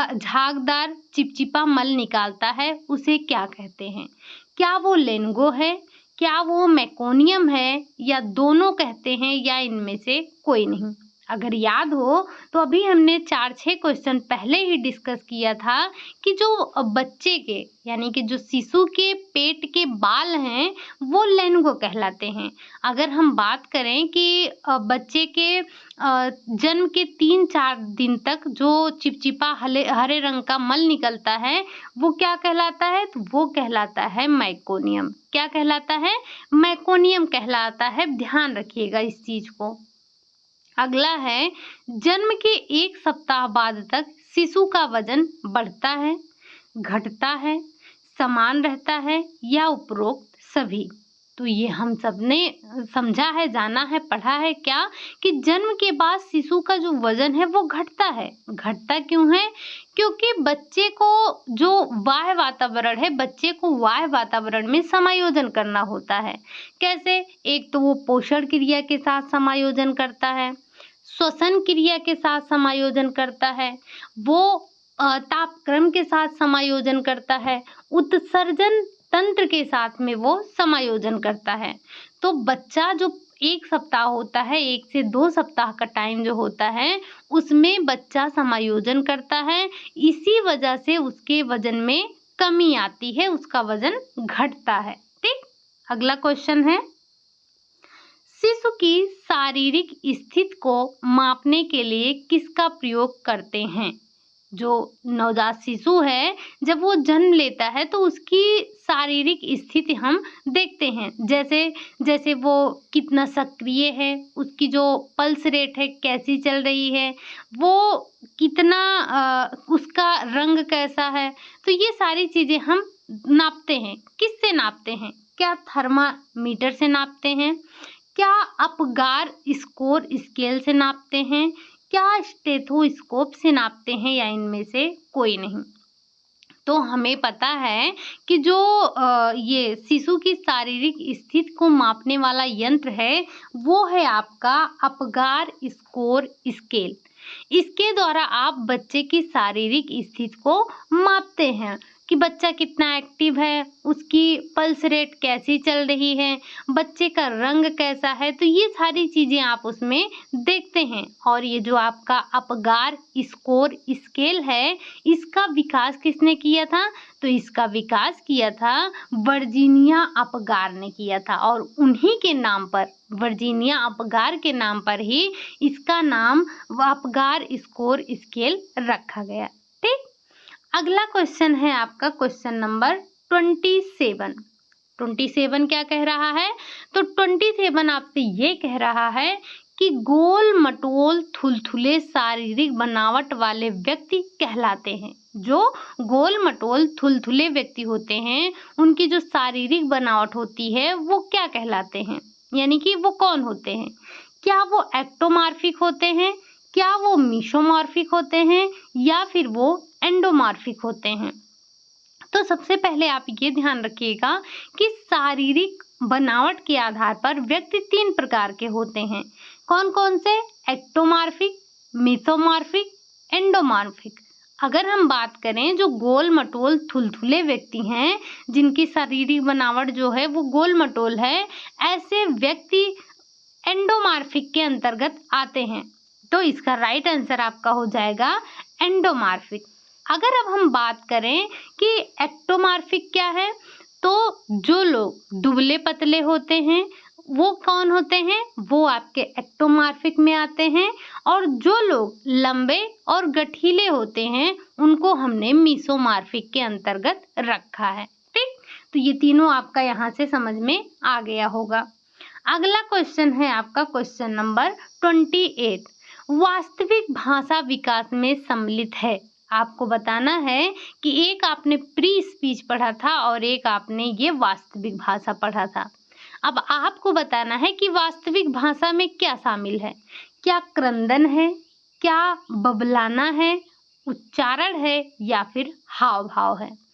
झागदार चिपचिपा मल निकालता है, उसे क्या कहते हैं? क्या वो लेंगो है, क्या वो मेकोनियम है, या दोनों कहते हैं, या इनमें से कोई नहीं? अगर याद हो तो अभी हमने 4-6 क्वेश्चन पहले ही डिस्कस किया था कि जो बच्चे के यानी कि जो शिशु के पेट के बाल हैं वो लेंगो कहलाते हैं। अगर हम बात करें कि बच्चे के जन्म के 3-4 दिन तक जो चिपचिपा हरे रंग का मल निकलता है वो क्या कहलाता है? तो वो कहलाता है मेकोनियम। क्या कहलाता है? मेकोनियम कहलाता है। ध्यान रखिएगा इस चीज को। अगला है, जन्म के 1 सप्ताह बाद तक शिशु का वजन बढ़ता है, घटता है, समान रहता है, या उपरोक्त सभी? तो ये हम सबने समझा है, जाना है, पढ़ा है क्या कि जन्म के बाद शिशु का जो वजन है वो घटता है। घटता क्यों है? क्योंकि बच्चे को जो बाह्य वातावरण है, बच्चे को बाह्य वातावरण में समायोजन करना होता है। कैसे? एक तो वो पोषण क्रिया के साथ समायोजन करता है, श्वसन क्रिया के साथ समायोजन करता है, वो तापक्रम के साथ समायोजन करता है, उत्सर्जन तंत्र के साथ में वो समायोजन करता है। तो बच्चा जो 1 सप्ताह होता है, 1 से 2 सप्ताह का टाइम जो होता है उसमें बच्चा समायोजन करता है। इसी वजह से उसके वजन में कमी आती है, उसका वजन घटता है। ठीक, अगला क्वेश्चन है, शिशु की शारीरिक स्थिति को मापने के लिए किसका प्रयोग करते हैं? जो नवजात शिशु है जब वो जन्म लेता है तो उसकी शारीरिक स्थिति हम देखते हैं, जैसे वो कितना सक्रिय है, उसकी जो पल्स रेट है कैसी चल रही है, वो कितना उसका रंग कैसा है। तो ये सारी चीज़ें हम नापते हैं। किससे नापते हैं? क्या थर्मामीटर से नापते हैं? क्या अपगार स्कोर स्केल से नापते हैं? क्या स्टेथोस्कोप से नापते हैं, या इनमें से कोई नहीं? तो हमें पता है कि जो ये शिशु की शारीरिक स्थिति को मापने वाला यंत्र है वो है आपका अपगार स्कोर स्केल। इसके द्वारा आप बच्चे की शारीरिक स्थिति को मापते हैं कि बच्चा कितना एक्टिव है, उसकी पल्स रेट कैसी चल रही है, बच्चे का रंग कैसा है। तो ये सारी चीज़ें आप उसमें देखते हैं। और ये जो आपका अपगार स्कोर स्केल है इसका विकास किसने किया था? तो इसका विकास किया था वर्जीनिया अपगार ने किया था, और उन्हीं के नाम पर, वर्जीनिया अपगार के नाम पर ही इसका नाम अपगार स्कोर स्केल रखा गया। ठीक, अगला क्वेश्चन है आपका क्वेश्चन नंबर 27। 27 क्या कह रहा है? तो 27 आपसे ये कह रहा है कि गोल मटोल थुलथुले शारीरिक बनावट वाले व्यक्ति कहलाते हैं। जो गोल मटोल थुलथुले व्यक्ति होते हैं उनकी जो शारीरिक बनावट होती है वो क्या कहलाते हैं, यानी कि वो कौन होते हैं? क्या वो एक्टोमॉर्फिक होते हैं, क्या वो मीसोमॉर्फिक होते हैं, या फिर वो एंडोमॉर्फिक होते हैं? तो सबसे पहले आप ये ध्यान रखिएगा कि शारीरिक बनावट के आधार पर व्यक्ति 3 प्रकार के होते हैं। कौन कौन से? Ectomorphic, mesomorphic, endomorphic. अगर हम बात करें जो गोल मटोल थुलथुले व्यक्ति हैं जिनकी शारीरिक बनावट जो है वो गोल मटोल है, ऐसे व्यक्ति एंडोमॉर्फिक के अंतर्गत आते हैं। तो इसका राइट आंसर आपका हो जाएगा एंडोमॉर्फिक। अगर अब हम बात करें कि एक्टोमॉर्फिक क्या है, तो जो लोग दुबले पतले होते हैं वो कौन होते हैं, वो आपके एक्टोमॉर्फिक में आते हैं। और जो लोग लंबे और गठीले होते हैं उनको हमने मीसोमॉर्फिक के अंतर्गत रखा है। ठीक, तो ये तीनों आपका यहाँ से समझ में आ गया होगा। अगला क्वेश्चन है आपका क्वेश्चन नंबर 28। वास्तविक भाषा विकास में सम्मिलित है। आपको बताना है कि एक आपने प्री स्पीच पढ़ा था और एक आपने ये वास्तविक भाषा पढ़ा था। अब आपको बताना है कि वास्तविक भाषा में क्या शामिल है। क्या क्रंदन है, क्या बबलाना है, उच्चारण है या फिर हाव भाव है।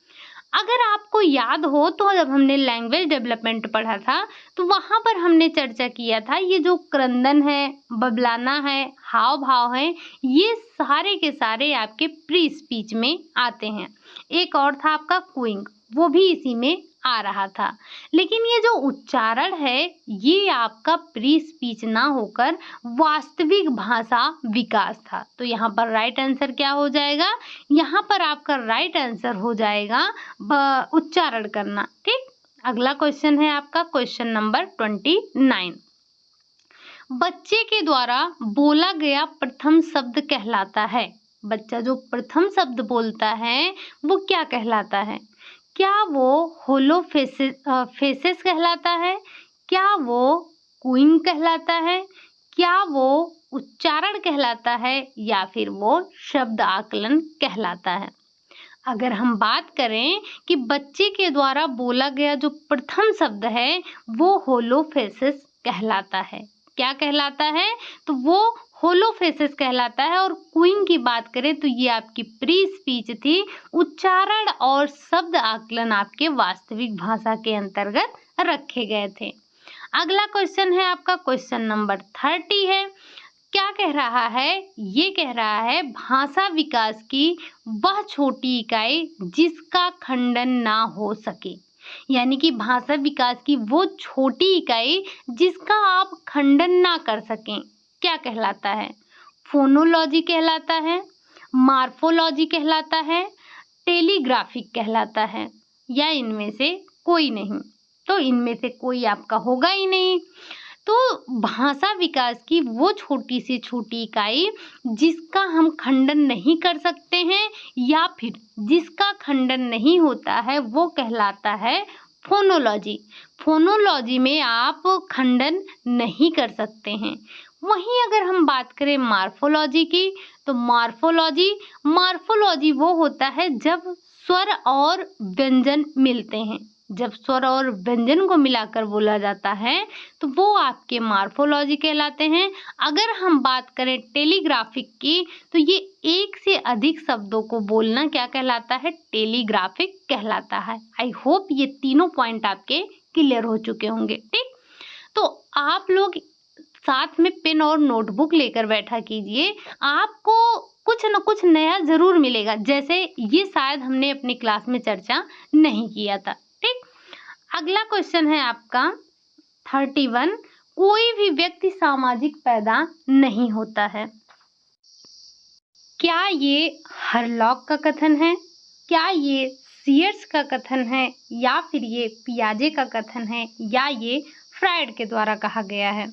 अगर आपको याद हो तो जब हमने लैंग्वेज डेवलपमेंट पढ़ा था तो वहां पर हमने चर्चा किया था ये जो क्रंदन है, बबलाना है, हाव भाव है, ये सारे के सारे आपके प्री स्पीच में आते हैं। एक और था आपका क्विंग, वो भी इसी में आ रहा था। लेकिन ये जो उच्चारण है ये आपका प्री स्पीच ना होकर वास्तविक भाषा विकास था। तो यहाँ पर राइट आंसर क्या हो जाएगा, यहाँ पर आपका राइट आंसर हो जाएगा उच्चारण करना। ठीक, अगला क्वेश्चन है आपका क्वेश्चन नंबर 29। बच्चे के द्वारा बोला गया प्रथम शब्द कहलाता है। बच्चा जो प्रथम शब्द बोलता है वो क्या कहलाता है। क्या वो होलो फेसेस कहलाता है, क्या वो क्विंग कहलाता है, क्या वो उच्चारण कहलाता है या फिर वो शब्द आकलन कहलाता है। अगर हम बात करें कि बच्चे के द्वारा बोला गया जो प्रथम शब्द है वो होलोफेसिस कहलाता है। क्या कहलाता है, तो वो होलोफेसिस कहलाता है। और क्विंग की बात करें तो ये आपकी प्री स्पीच थी। उच्चारण और शब्द आकलन आपके वास्तविक भाषा के अंतर्गत रखे गए थे। अगला क्वेश्चन है आपका क्वेश्चन नंबर 30 है। क्या कह रहा है, ये कह रहा है भाषा विकास की वह छोटी इकाई जिसका खंडन ना हो सके। यानी कि भाषा विकास की वो छोटी इकाई जिसका आप खंडन ना कर सकें क्या कहलाता है। फोनोलॉजी कहलाता है, मार्फोलॉजी कहलाता है, टेलीग्राफिक कहलाता है या इनमें से कोई नहीं। तो इनमें से कोई आपका होगा ही नहीं। तो भाषा विकास की वो छोटी से छोटी इकाई जिसका हम खंडन नहीं कर सकते हैं या फिर जिसका खंडन नहीं होता है वो कहलाता है फोनोलॉजी। फोनोलॉजी में आप खंडन नहीं कर सकते हैं। वहीं अगर हम बात करें मार्फोलॉजी की तो मार्फोलॉजी वो होता है जब स्वर और व्यंजन मिलते हैं। जब स्वर और व्यंजन को मिलाकर बोला जाता है तो वो आपके मार्फोलॉजी कहलाते हैं। अगर हम बात करें टेलीग्राफिक की तो ये एक से अधिक शब्दों को बोलना क्या कहलाता है, टेलीग्राफिक कहलाता है। आई होप ये तीनों पॉइंट आपके क्लियर हो चुके होंगे। ठीक, तो आप लोग साथ में पेन और नोटबुक लेकर बैठा कीजिए, आपको कुछ न कुछ नया जरूर मिलेगा, जैसे ये शायद हमने अपनी क्लास में चर्चा नहीं किया था। ठीक, अगला क्वेश्चन है आपका 31। कोई भी व्यक्ति सामाजिक पैदा नहीं होता है। क्या ये हरलॉक का कथन है, क्या ये सीयर्स का कथन है या फिर ये पियाजे का कथन है या ये फ्रायड के द्वारा कहा गया है।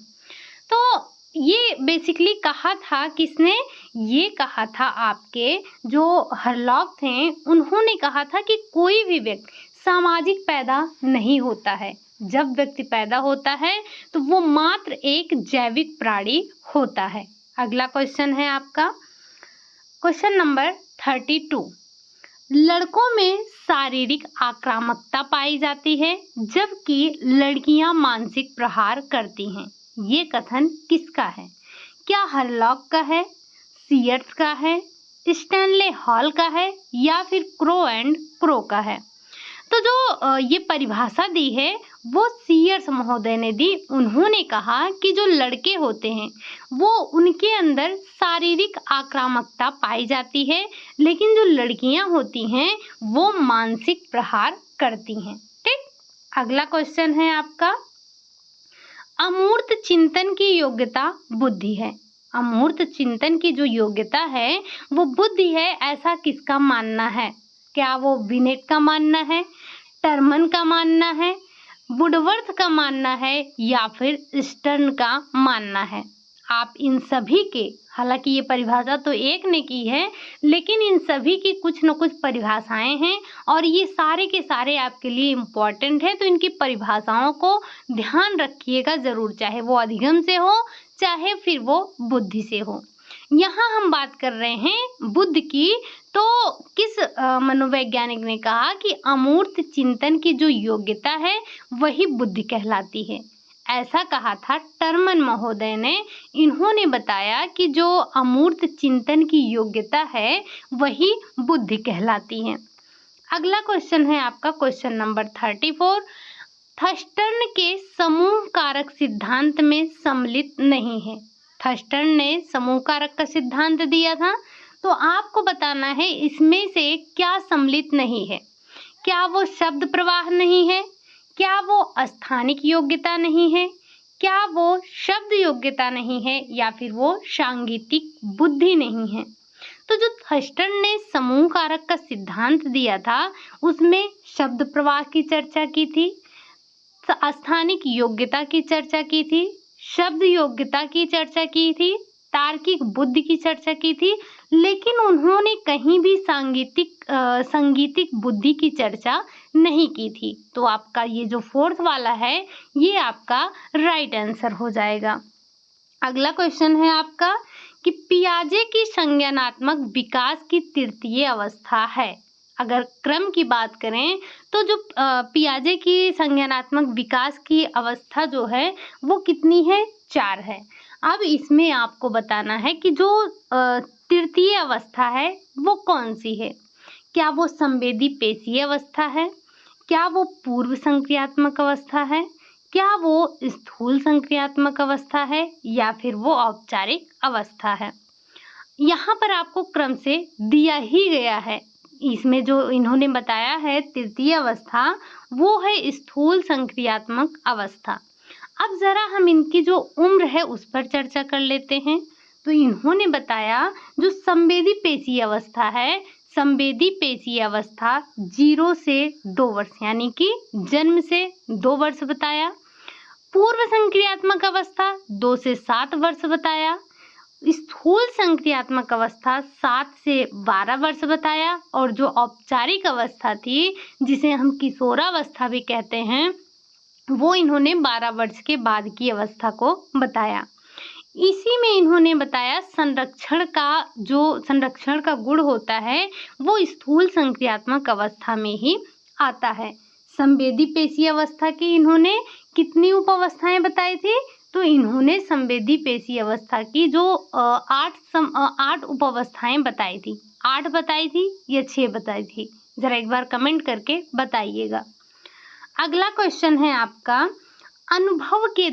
तो ये बेसिकली कहा था किसने, ये कहा था आपके जो हरलॉक थे, उन्होंने कहा था कि कोई भी व्यक्ति सामाजिक पैदा नहीं होता है। जब व्यक्ति पैदा होता है तो वो मात्र एक जैविक प्राणी होता है। अगला क्वेश्चन है आपका क्वेश्चन नंबर 32। लड़कों में शारीरिक आक्रामकता पाई जाती है जबकि लड़कियां मानसिक प्रहार करती हैं। ये कथन किसका है, क्या हरलॉक का है, सीयर्स का है, स्टैनले हॉल का है या फिर क्रो एंड क्रो का है। तो जो ये परिभाषा दी है वो सीयर्स महोदय ने दी। उन्होंने कहा कि जो लड़के होते हैं वो उनके अंदर शारीरिक आक्रामकता पाई जाती है, लेकिन जो लड़कियां होती हैं वो मानसिक प्रहार करती हैं। ठीक, अगला क्वेश्चन है आपका अमूर्त चिंतन की योग्यता बुद्धि है। अमूर्त चिंतन की जो योग्यता है वो बुद्धि है, ऐसा किसका मानना है? क्या वो बिनेट का मानना है, टर्मन का मानना है, वुडवर्थ का मानना है या फिर स्टर्न का मानना है? आप इन सभी के, हालांकि ये परिभाषा तो एक ने की है, लेकिन इन सभी की कुछ न कुछ परिभाषाएं हैं और ये सारे के सारे आपके लिए इम्पोर्टेंट है, तो इनकी परिभाषाओं को ध्यान रखिएगा ज़रूर, चाहे वो अधिगम से हो चाहे फिर वो बुद्धि से हो। यहाँ हम बात कर रहे हैं बुद्ध की, तो किस मनोवैज्ञानिक ने कहा कि अमूर्त चिंतन की जो योग्यता है वही बुद्धि कहलाती है? ऐसा कहा था टर्मन महोदय ने। इन्होंने बताया कि जो अमूर्त चिंतन की योग्यता है वही बुद्धि कहलाती है। अगला क्वेश्चन है आपका क्वेश्चन नंबर 34। थर्स्टन के समूह कारक सिद्धांत में सम्मिलित नहीं है। थर्स्टन ने समूह कारक का सिद्धांत दिया था, तो आपको बताना है इसमें से क्या सम्मिलित नहीं है। क्या वो शब्द प्रवाह नहीं है, क्या वो स्थानिक योग्यता नहीं है, क्या वो शब्द योग्यता नहीं है, या फिर वो सांगीतिक बुद्धि नहीं है? तो जो थर्स्टन ने समूह कारक का सिद्धांत दिया था उसमें शब्द प्रवाह की चर्चा की थी, स्थानिक योग्यता की चर्चा की थी, शब्द योग्यता की चर्चा की थी, तार्किक बुद्धि की चर्चा की थी, लेकिन उन्होंने कहीं भी सांगीतिक बुद्धि की चर्चा नहीं की थी। तो आपका ये जो फोर्थ वाला है ये आपका राइट आंसर हो जाएगा। अगला क्वेश्चन है आपका कि पियाजे की संज्ञानात्मक विकास की तृतीय अवस्था है। अगर क्रम की बात करें तो जो पियाजे की संज्ञानात्मक विकास की अवस्था जो है वो कितनी है? 4 है। अब इसमें आपको बताना है कि जो तृतीय अवस्था है वो कौन सी है। क्या वो संवेदी पेशीय अवस्था है, क्या वो पूर्व संक्रियात्मक अवस्था है, क्या वो स्थूल संक्रियात्मक अवस्था है, या फिर वो औपचारिक अवस्था है? यहाँ पर आपको क्रम से दिया ही गया है। इसमें जो इन्होंने बताया है तृतीय अवस्था वो है स्थूल संक्रियात्मक अवस्था। अब जरा हम इनकी जो उम्र है उस पर चर्चा कर लेते हैं। तो इन्होंने बताया जो संवेदी पेशीय अवस्था है, संवेदी पेशीय अवस्था 0 से 2 वर्ष यानी कि जन्म से 2 वर्ष बताया। पूर्व संक्रियात्मक अवस्था 2 से 7 वर्ष बताया। स्थूल संक्रियात्मक अवस्था 7 से 12 वर्ष बताया। और जो औपचारिक अवस्था थी जिसे हम किशोरावस्था भी कहते हैं वो इन्होंने 12 वर्ष के बाद की अवस्था को बताया। इसी में इन्होंने बताया संरक्षण का गुण होता है वो स्थूल संक्रियात्मक अवस्था में ही आता है। संवेदी पेशीय अवस्था की इन्होंने कितनी उप अवस्थाएं बताई थी? तो इन्होंने संवेदी पेशीय अवस्था की जो 8 उप अवस्थाएं बताई थी। 8 बताई थी या 6 बताई थी? जरा एक बार कमेंट करके बताइएगा। अगला क्वेश्चन है आपका अनुभव के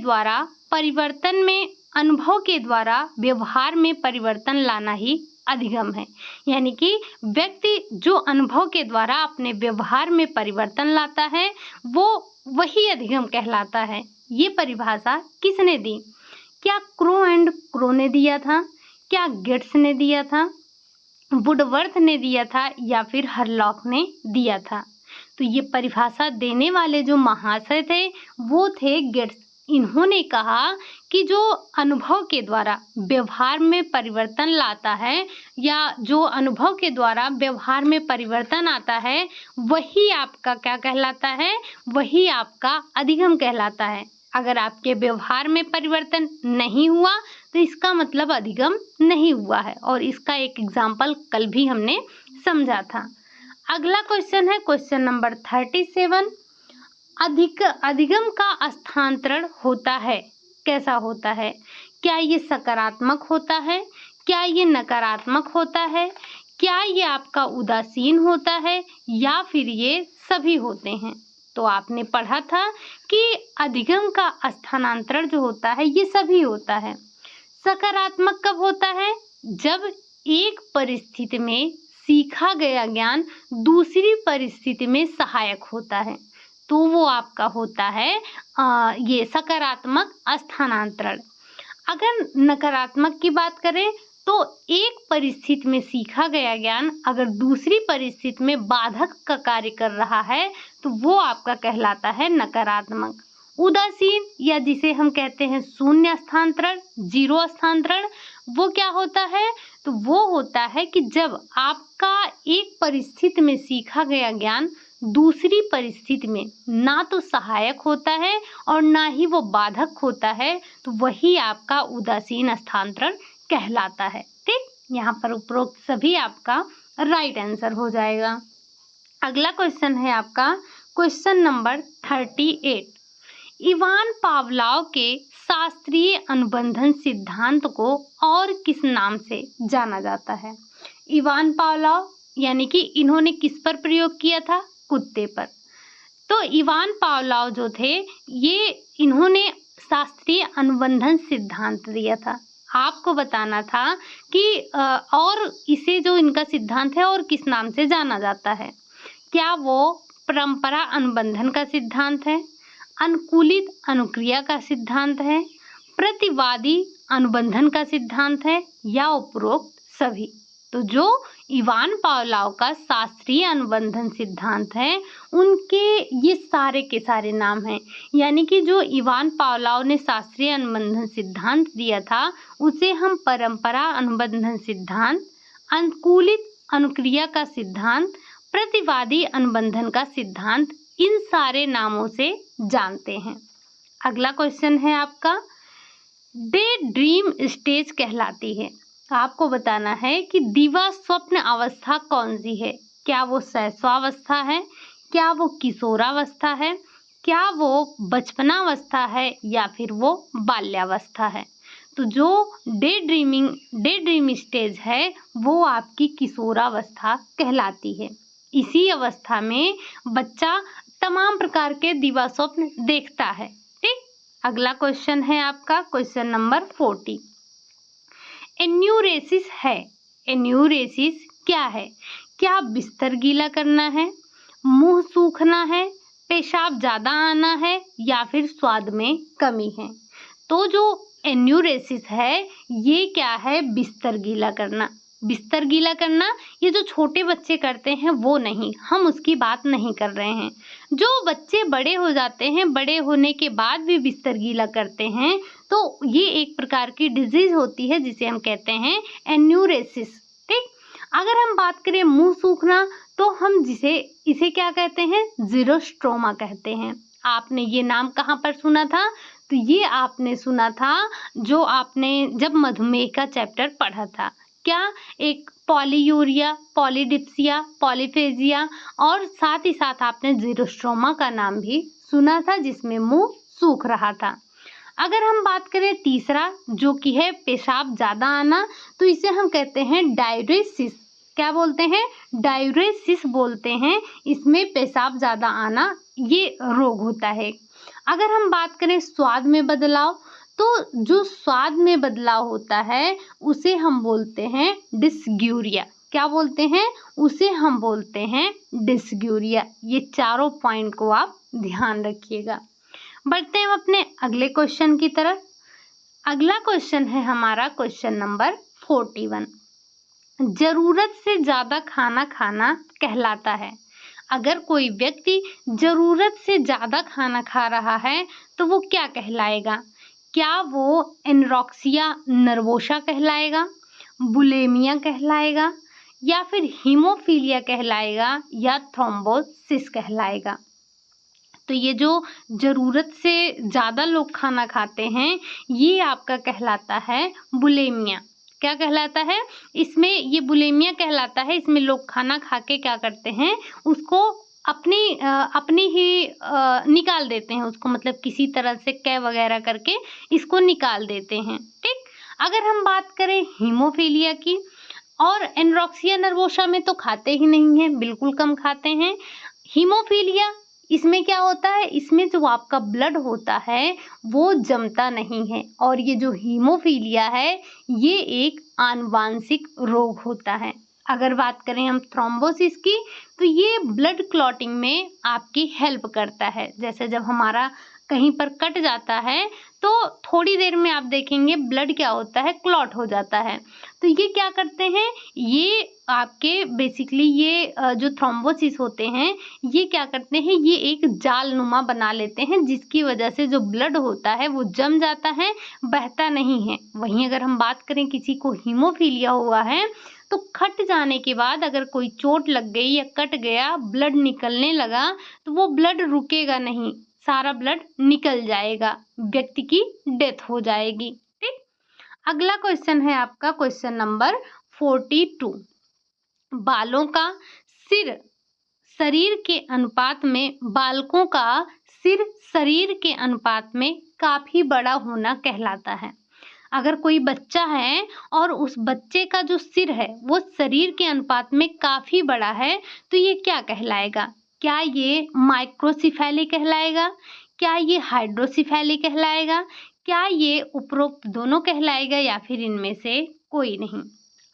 द्वारा व्यवहार में परिवर्तन लाना ही अधिगम है। यानी कि व्यक्ति जो अनुभव के द्वारा अपने व्यवहार में परिवर्तन लाता है वो वही अधिगम कहलाता है। ये परिभाषा किसने दी? क्या क्रो एंड क्रो ने दिया था, क्या गेट्स ने दिया था, वुडवर्थ ने दिया था, या फिर हरलॉक ने दिया था? तो ये परिभाषा देने वाले जो महाशय थे वो थे गेट्स। इन्होंने कहा कि जो अनुभव के द्वारा व्यवहार में परिवर्तन लाता है या जो अनुभव के द्वारा व्यवहार में परिवर्तन आता है वही आपका क्या कहलाता है? वही आपका अधिगम कहलाता है। अगर आपके व्यवहार में परिवर्तन नहीं हुआ तो इसका मतलब अधिगम नहीं हुआ है, और इसका एक एग्जाम्पल कल भी हमने समझा था। अगला क्वेश्चन है क्वेश्चन नंबर 37। अधिगम का स्थानांतरण होता है, कैसा होता है? क्या ये सकारात्मक होता है, क्या ये नकारात्मक होता है, क्या ये आपका उदासीन होता है, या फिर ये सभी होते हैं? तो आपने पढ़ा था कि अधिगम का स्थानांतरण जो होता है ये सभी होता है। सकारात्मक कब होता है? जब एक परिस्थिति में सीखा गया ज्ञान दूसरी परिस्थिति में सहायक होता है, तो वो आपका होता है ये सकारात्मक स्थानांतरण। अगर नकारात्मक की बात करें तो एक परिस्थिति में सीखा गया ज्ञान अगर दूसरी परिस्थिति में बाधक का कार्य कर रहा है तो वो आपका कहलाता है नकारात्मक। उदासीन या जिसे हम कहते हैं शून्य स्थानांतरण, जीरो स्थानांतरण, वो क्या होता है? तो वो होता है कि जब आपका एक परिस्थिति में सीखा गया ज्ञान दूसरी परिस्थिति में ना तो सहायक होता है और ना ही वो बाधक होता है, तो वही आपका उदासीन स्थानांतरण कहलाता है। ठीक, यहाँ पर उपरोक्त सभी आपका राइट आंसर हो जाएगा। अगला क्वेश्चन है आपका क्वेश्चन नंबर 38। इवान पावलोव के शास्त्रीय अनुबंधन सिद्धांत को और किस नाम से जाना जाता है? इवान पावलोव यानी कि इन्होंने किस पर प्रयोग किया था? कुत्ते पर। तो इवान पावलोव जो थे ये इन्होंने शास्त्रीय अनुबंधन सिद्धांत दिया था। आपको बताना था कि और इसे जो इनका सिद्धांत है और किस नाम से जाना जाता है। क्या वो परंपरा अनुबंधन का सिद्धांत है, अनुकूलित अनुक्रिया का सिद्धांत है, प्रतिवादी अनुबंधन का सिद्धांत है या उपरोक्त सभी? तो जो इवान पावलोव का शास्त्रीय अनुबंधन सिद्धांत है उनके ये सारे के सारे नाम हैं। यानी कि जो इवान पावलोव ने शास्त्रीय अनुबंधन सिद्धांत दिया था उसे हम परंपरा अनुबंधन सिद्धांत, अनुकूलित अनुक्रिया का सिद्धांत, प्रतिवादी अनुबंधन का सिद्धांत, इन सारे नामों से जानते हैं। अगला क्वेश्चन है आपका डे ड्रीम स्टेज कहलाती है। आपको बताना है कि दिवा स्वप्न अवस्था कौन सी है? क्या वो शैशवावस्था है, क्या वो किशोरावस्था है, क्या वो बचपनावस्था है या फिर वो बाल्यावस्था है? तो जो डे ड्रीम स्टेज है वो आपकी किशोरावस्था कहलाती है। इसी अवस्था में बच्चा तमाम प्रकार के दिवा स्वप्न देखता है। ठीक, अगला क्वेश्चन है आपका क्वेश्चन नंबर 40। एन्यूरेसिस है। एन्यूरेसिस क्या है? क्या बिस्तर गीला करना है, मुंह सूखना है, पेशाब ज्यादा आना है या फिर स्वाद में कमी है? तो जो एन्यूरेसिस है ये क्या है? बिस्तर गीला करना। बिस्तर गीला करना ये जो छोटे बच्चे करते हैं वो नहीं, हम उसकी बात नहीं कर रहे हैं। जो बच्चे बड़े हो जाते हैं, बड़े होने के बाद भी बिस्तर गीला करते हैं, तो ये एक प्रकार की डिजीज होती है जिसे हम कहते हैं एन्यूरेसिस। ठीक, अगर हम बात करें मुंह सूखना तो हम इसे क्या कहते हैं? जीरोस्ट्रोमा कहते हैं। आपने ये नाम कहाँ पर सुना था? तो ये आपने सुना था जो आपने जब मधुमेह का चैप्टर पढ़ा था। क्या? एक पॉलीयूरिया, पॉलीडिप्सिया, पॉलीफेजिया और साथ ही साथ आपने जीरोस्ट्रोमा का नाम भी सुना था जिसमें मुंह सूख रहा था। अगर हम बात करें तीसरा जो कि है पेशाब ज़्यादा आना, तो इसे हम कहते हैं डायरेसिस। क्या बोलते हैं? डायरेसिस बोलते हैं। इसमें पेशाब ज़्यादा आना ये रोग होता है। अगर हम बात करें स्वाद में बदलाव, तो जो स्वाद में बदलाव होता है उसे हम बोलते हैं डिस्ग्यूरिया। क्या बोलते हैं? उसे हम बोलते हैं डिस्ग्यूरिया। ये चारों पॉइंट को आप ध्यान रखिएगा। बढ़ते हैं अपने अगले क्वेश्चन की तरफ। अगला क्वेश्चन है हमारा क्वेश्चन नंबर 41। जरूरत से ज़्यादा खाना खाना कहलाता है। अगर कोई व्यक्ति जरूरत से ज़्यादा खाना खा रहा है तो वो क्या कहलाएगा? क्या वो एनोरेक्सिया नर्वोसा कहलाएगा, बुलिमिया कहलाएगा या फिर हीमोफीलिया कहलाएगा या थ्रोम्बोसिस कहलाएगा? तो ये जो ज़रूरत से ज़्यादा लोग खाना खाते हैं ये आपका कहलाता है बुलिमिया। क्या कहलाता है? इसमें ये बुलिमिया कहलाता है। इसमें लोग खाना खा के क्या करते हैं? उसको अपनी ही निकाल देते हैं उसको, मतलब किसी तरह से कै वगैरह करके इसको निकाल देते हैं। ठीक, अगर हम बात करें हीमोफीलिया की और एनोरेक्सिया नर्वोसा में तो खाते ही नहीं हैं, बिल्कुल कम खाते हैं। हीमोफीलिया इसमें क्या होता है? इसमें जो आपका ब्लड होता है वो जमता नहीं है और ये जो हीमोफीलिया है ये एक आनुवांशिक रोग होता है। अगर बात करें हम थ्रोम्बोसिस की तो ये ब्लड क्लॉटिंग में आपकी हेल्प करता है। जैसे जब हमारा कहीं पर कट जाता है तो थोड़ी देर में आप देखेंगे ब्लड क्या होता है, क्लॉट हो जाता है। तो ये क्या करते हैं, ये आपके बेसिकली ये जो थ्रोम्बोसिस होते हैं, ये क्या करते हैं, ये एक जालनुमा बना लेते हैं जिसकी वजह से जो ब्लड होता है वो जम जाता है, बहता नहीं है। वहीं अगर हम बात करें किसी को हीमोफीलिया हुआ है तो कट जाने के बाद अगर कोई चोट लग गई या कट गया, ब्लड निकलने लगा तो वो ब्लड रुकेगा नहीं, सारा ब्लड निकल जाएगा, व्यक्ति की डेथ हो जाएगी। ठीक, अगला क्वेश्चन है आपका क्वेश्चन नंबर 42। बालों का सिर शरीर के अनुपात में, बालकों का सिर शरीर के अनुपात में काफी बड़ा होना कहलाता है। अगर कोई बच्चा है और उस बच्चे का जो सिर है वो शरीर के अनुपात में काफी बड़ा है तो ये क्या कहलाएगा? क्या ये माइक्रोसिफेली कहलाएगा? क्या ये हाइड्रोसिफेली कहलाएगा? क्या ये उपरोक्त दोनों कहलाएगा या फिर इनमें से कोई नहीं?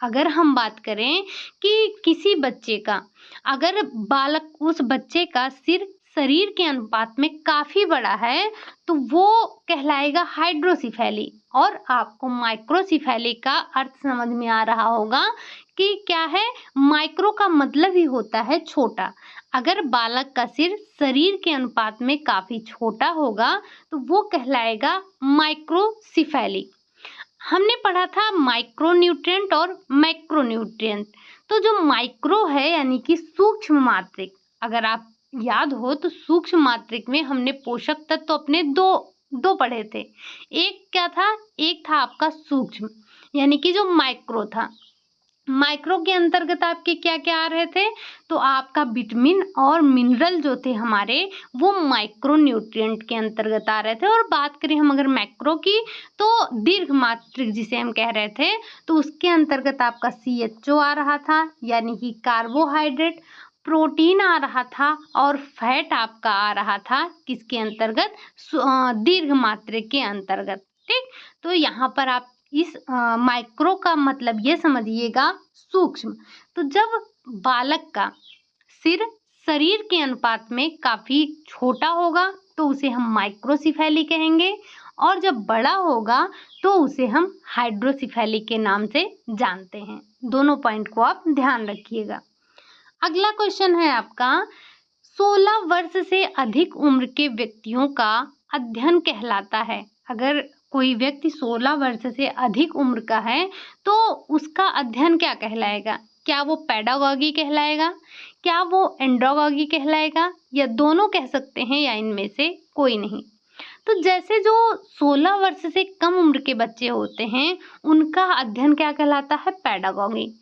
अगर हम बात करें कि किसी बच्चे का, अगर बालक, उस बच्चे का सिर शरीर के अनुपात में काफी बड़ा है तो वो कहलाएगा हाइड्रोसिफेली। और आपको माइक्रोसिफेली का अर्थ समझ में आ रहा होगा कि क्या है, माइक्रो का मतलब ही होता है छोटा। अगर बालक का सिर शरीर के अनुपात में काफी छोटा होगा तो वो कहलाएगा माइक्रोसिफेली। हमने पढ़ा था माइक्रोन्यूट्रिएंट और मैक्रोन्यूट्रिएंट। तो जो माइक्रो है यानी कि सूक्ष्म मात्रिक, अगर आप याद हो तो सूक्ष्म मात्रिक में हमने पोषक तत्व तो अपने दो पढ़े थे। एक क्या था, एक था आपका सूक्ष्म यानी कि जो माइक्रो था। माइक्रो के अंतर्गत आपके क्या क्या आ रहे थे, तो आपका विटामिन और मिनरल जो थे हमारे वो माइक्रो न्यूट्रिएंट के अंतर्गत आ रहे थे। और बात करें हम अगर मैक्रो की तो दीर्घ मात्रिक जिसे हम कह रहे थे, तो उसके अंतर्गत आपका CHO आ रहा था यानी कि कार्बोहाइड्रेट, प्रोटीन आ रहा था और फैट आपका आ रहा था किसके अंतर्गत, दीर्घ मात्रिक के अंतर्गत। ठीक, तो यहाँ पर आप इस माइक्रो का मतलब ये समझिएगा सूक्ष्म। तो जब बालक का सिर शरीर के अनुपात में काफी छोटा होगा तो उसे हम माइक्रोसिफेली कहेंगे, और जब बड़ा होगा तो उसे हम हाइड्रोसिफेली के नाम से जानते हैं। दोनों पॉइंट को आप ध्यान रखिएगा। अगला क्वेश्चन है आपका 16 वर्ष से अधिक उम्र के व्यक्तियों का अध्ययन कहलाता है। अगर कोई व्यक्ति 16 वर्ष से अधिक उम्र का है तो उसका अध्ययन क्या कहलाएगा? क्या वो पेडागॉजी कहलाएगा? क्या वो एंड्रोगॉजी कहलाएगा? या दोनों कह सकते हैं या इनमें से कोई नहीं? तो जैसे जो 16 वर्ष से कम उम्र के बच्चे होते हैं उनका अध्ययन क्या कहलाता है? पेडागॉजी।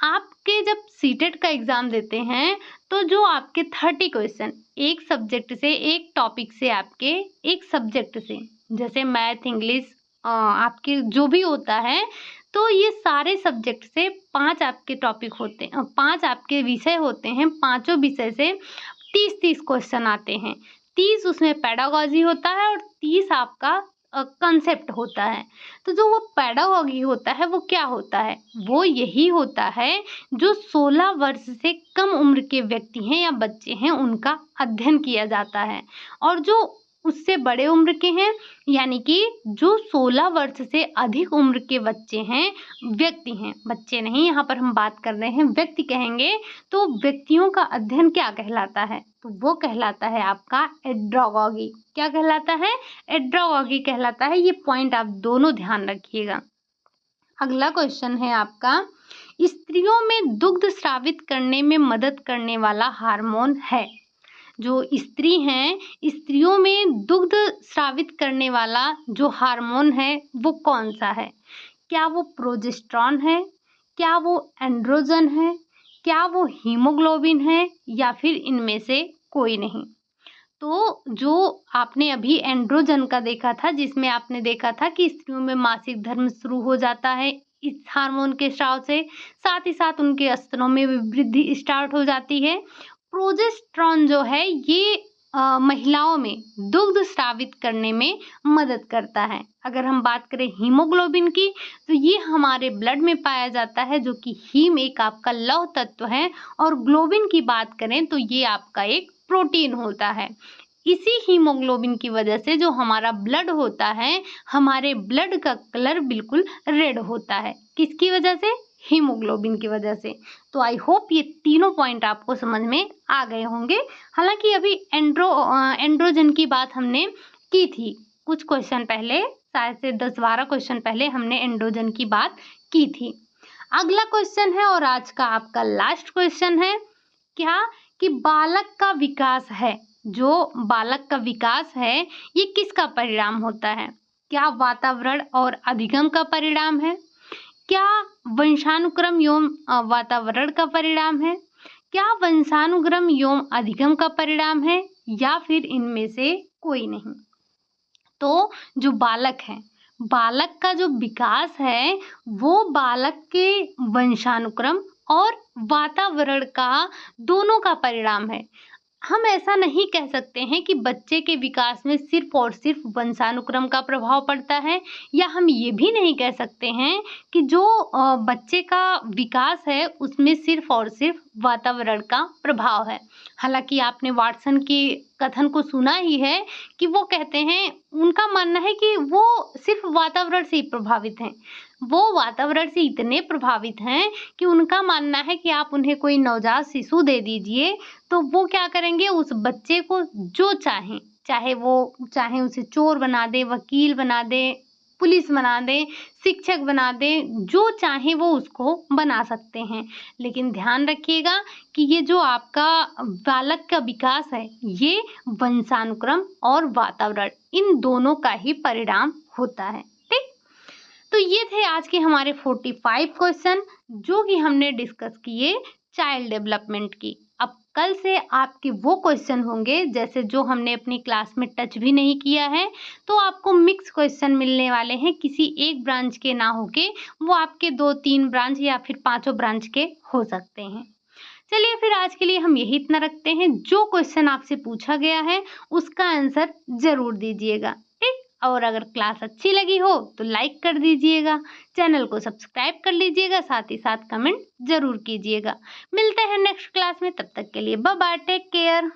आपके जब सीटेट का एग्जाम देते हैं तो जो आपके 30 क्वेश्चन एक सब्जेक्ट से, एक टॉपिक से, आपके एक सब्जेक्ट से, जैसे मैथ, इंग्लिश, आपके जो भी होता है, तो ये सारे सब्जेक्ट से 5 आपके टॉपिक होते हैं, 5 आपके विषय होते हैं। पांचों विषय से 30-30 क्वेश्चन आते हैं। 30 उसमें पेडागॉजी होता है और 30 आपका कंसेप्ट होता है। तो जो वो पेडागॉजी होता है वो क्या होता है? वो यही होता है जो 16 वर्ष से कम उम्र के व्यक्ति हैं या बच्चे हैं उनका अध्ययन किया जाता है। और जो उससे बड़े उम्र के हैं यानी कि जो 16 वर्ष से अधिक उम्र के बच्चे हैं, व्यक्ति हैं, बच्चे नहीं, यहाँ पर हम बात कर रहे हैं व्यक्ति कहेंगे, तो व्यक्तियों का अध्ययन क्या कहलाता है? तो वो कहलाता है आपका एंड्रोगॉजी। क्या कहलाता है? एंड्रोगॉजी कहलाता है। ये पॉइंट आप दोनों ध्यान रखिएगा। अगला क्वेश्चन है आपका स्त्रियों में दुग्ध स्रावित करने में मदद करने वाला हार्मोन है। जो स्त्री हैं, स्त्रियों में दुग्ध स्रावित करने वाला जो हार्मोन है वो कौन सा है? क्या वो प्रोजेस्टेरॉन है? क्या वो एंड्रोजन है? क्या वो हीमोग्लोबिन है? या फिर इनमें से कोई नहीं? तो जो आपने अभी एंड्रोजन का देखा था, जिसमें आपने देखा था कि स्त्रियों में मासिक धर्म शुरू हो जाता है इस हार्मोन के स्राव से, साथ ही साथ उनके स्तनों में भी वृद्धि स्टार्ट हो जाती है। प्रोजेस्टेरॉन जो है ये महिलाओं में दुग्ध स्रावित करने में मदद करता है। अगर हम बात करें हीमोग्लोबिन की तो ये हमारे ब्लड में पाया जाता है, जो कि हीम एक आपका लौह तत्व है, और ग्लोबिन की बात करें तो ये आपका एक प्रोटीन होता है। इसी हीमोग्लोबिन की वजह से जो हमारा ब्लड होता है, हमारे ब्लड का कलर बिल्कुल रेड होता है। किसकी वजह से? हीमोग्लोबिन की वजह से। तो आई होप ये तीनों पॉइंट आपको समझ में आ गए होंगे। हालांकि अभी एंड्रोजन की बात हमने की थी कुछ क्वेश्चन पहले, शायद से 10-12 क्वेश्चन पहले हमने एंड्रोजन की बात की थी। अगला क्वेश्चन है और आज का आपका लास्ट क्वेश्चन है, क्या कि बालक का विकास है, जो बालक का विकास है ये किसका परिणाम होता है? क्या वातावरण और अधिगम का परिणाम है? क्या वंशानुक्रम एवं वातावरण का परिणाम है? क्या वंशानुक्रम एवं अधिगम का परिणाम है, या फिर इनमें से कोई नहीं? तो जो बालक है, बालक का जो विकास है वो बालक के वंशानुक्रम और वातावरण का दोनों का परिणाम है। हम ऐसा नहीं कह सकते हैं कि बच्चे के विकास में सिर्फ और सिर्फ वंशानुक्रम का प्रभाव पड़ता है, या हम ये भी नहीं कह सकते हैं कि जो बच्चे का विकास है उसमें सिर्फ और सिर्फ वातावरण का प्रभाव है। हालांकि आपने वाटसन के कथन को सुना ही है कि वो कहते हैं, उनका मानना है कि वो सिर्फ वातावरण से ही प्रभावित हैं। वो वातावरण से इतने प्रभावित हैं कि उनका मानना है कि आप उन्हें कोई नवजात शिशु दे दीजिए तो वो क्या करेंगे, उस बच्चे को जो चाहे उसे चोर बना दे, वकील बना दे, पुलिस बना दे, शिक्षक बना दे, जो चाहे वो उसको बना सकते हैं। लेकिन ध्यान रखिएगा कि ये जो आपका बालक का विकास है ये वंशानुक्रम और वातावरण इन दोनों का ही परिणाम होता है। ठीक, तो ये थे आज के हमारे 45 क्वेश्चन जो कि हमने डिस्कस किए चाइल्ड डेवलपमेंट की। अब कल से आपके वो क्वेश्चन होंगे जैसे जो हमने अपनी क्लास में टच भी नहीं किया है, तो आपको मिक्स क्वेश्चन मिलने वाले हैं, किसी एक ब्रांच के ना होके वो आपके 2-3 ब्रांच या फिर 5 ब्रांच के हो सकते हैं। चलिए फिर आज के लिए हम यही इतना रखते हैं। जो क्वेश्चन आपसे पूछा गया है उसका आंसर जरूर दीजिएगा। ठीक, और अगर क्लास अच्छी लगी हो तो लाइक कर दीजिएगा, चैनल को सब्सक्राइब कर लीजिएगा, साथ ही साथ कमेंट जरूर कीजिएगा। मिलते हैं नेक्स्ट क्लास में, तब तक के लिए बाय बाय, टेक केयर।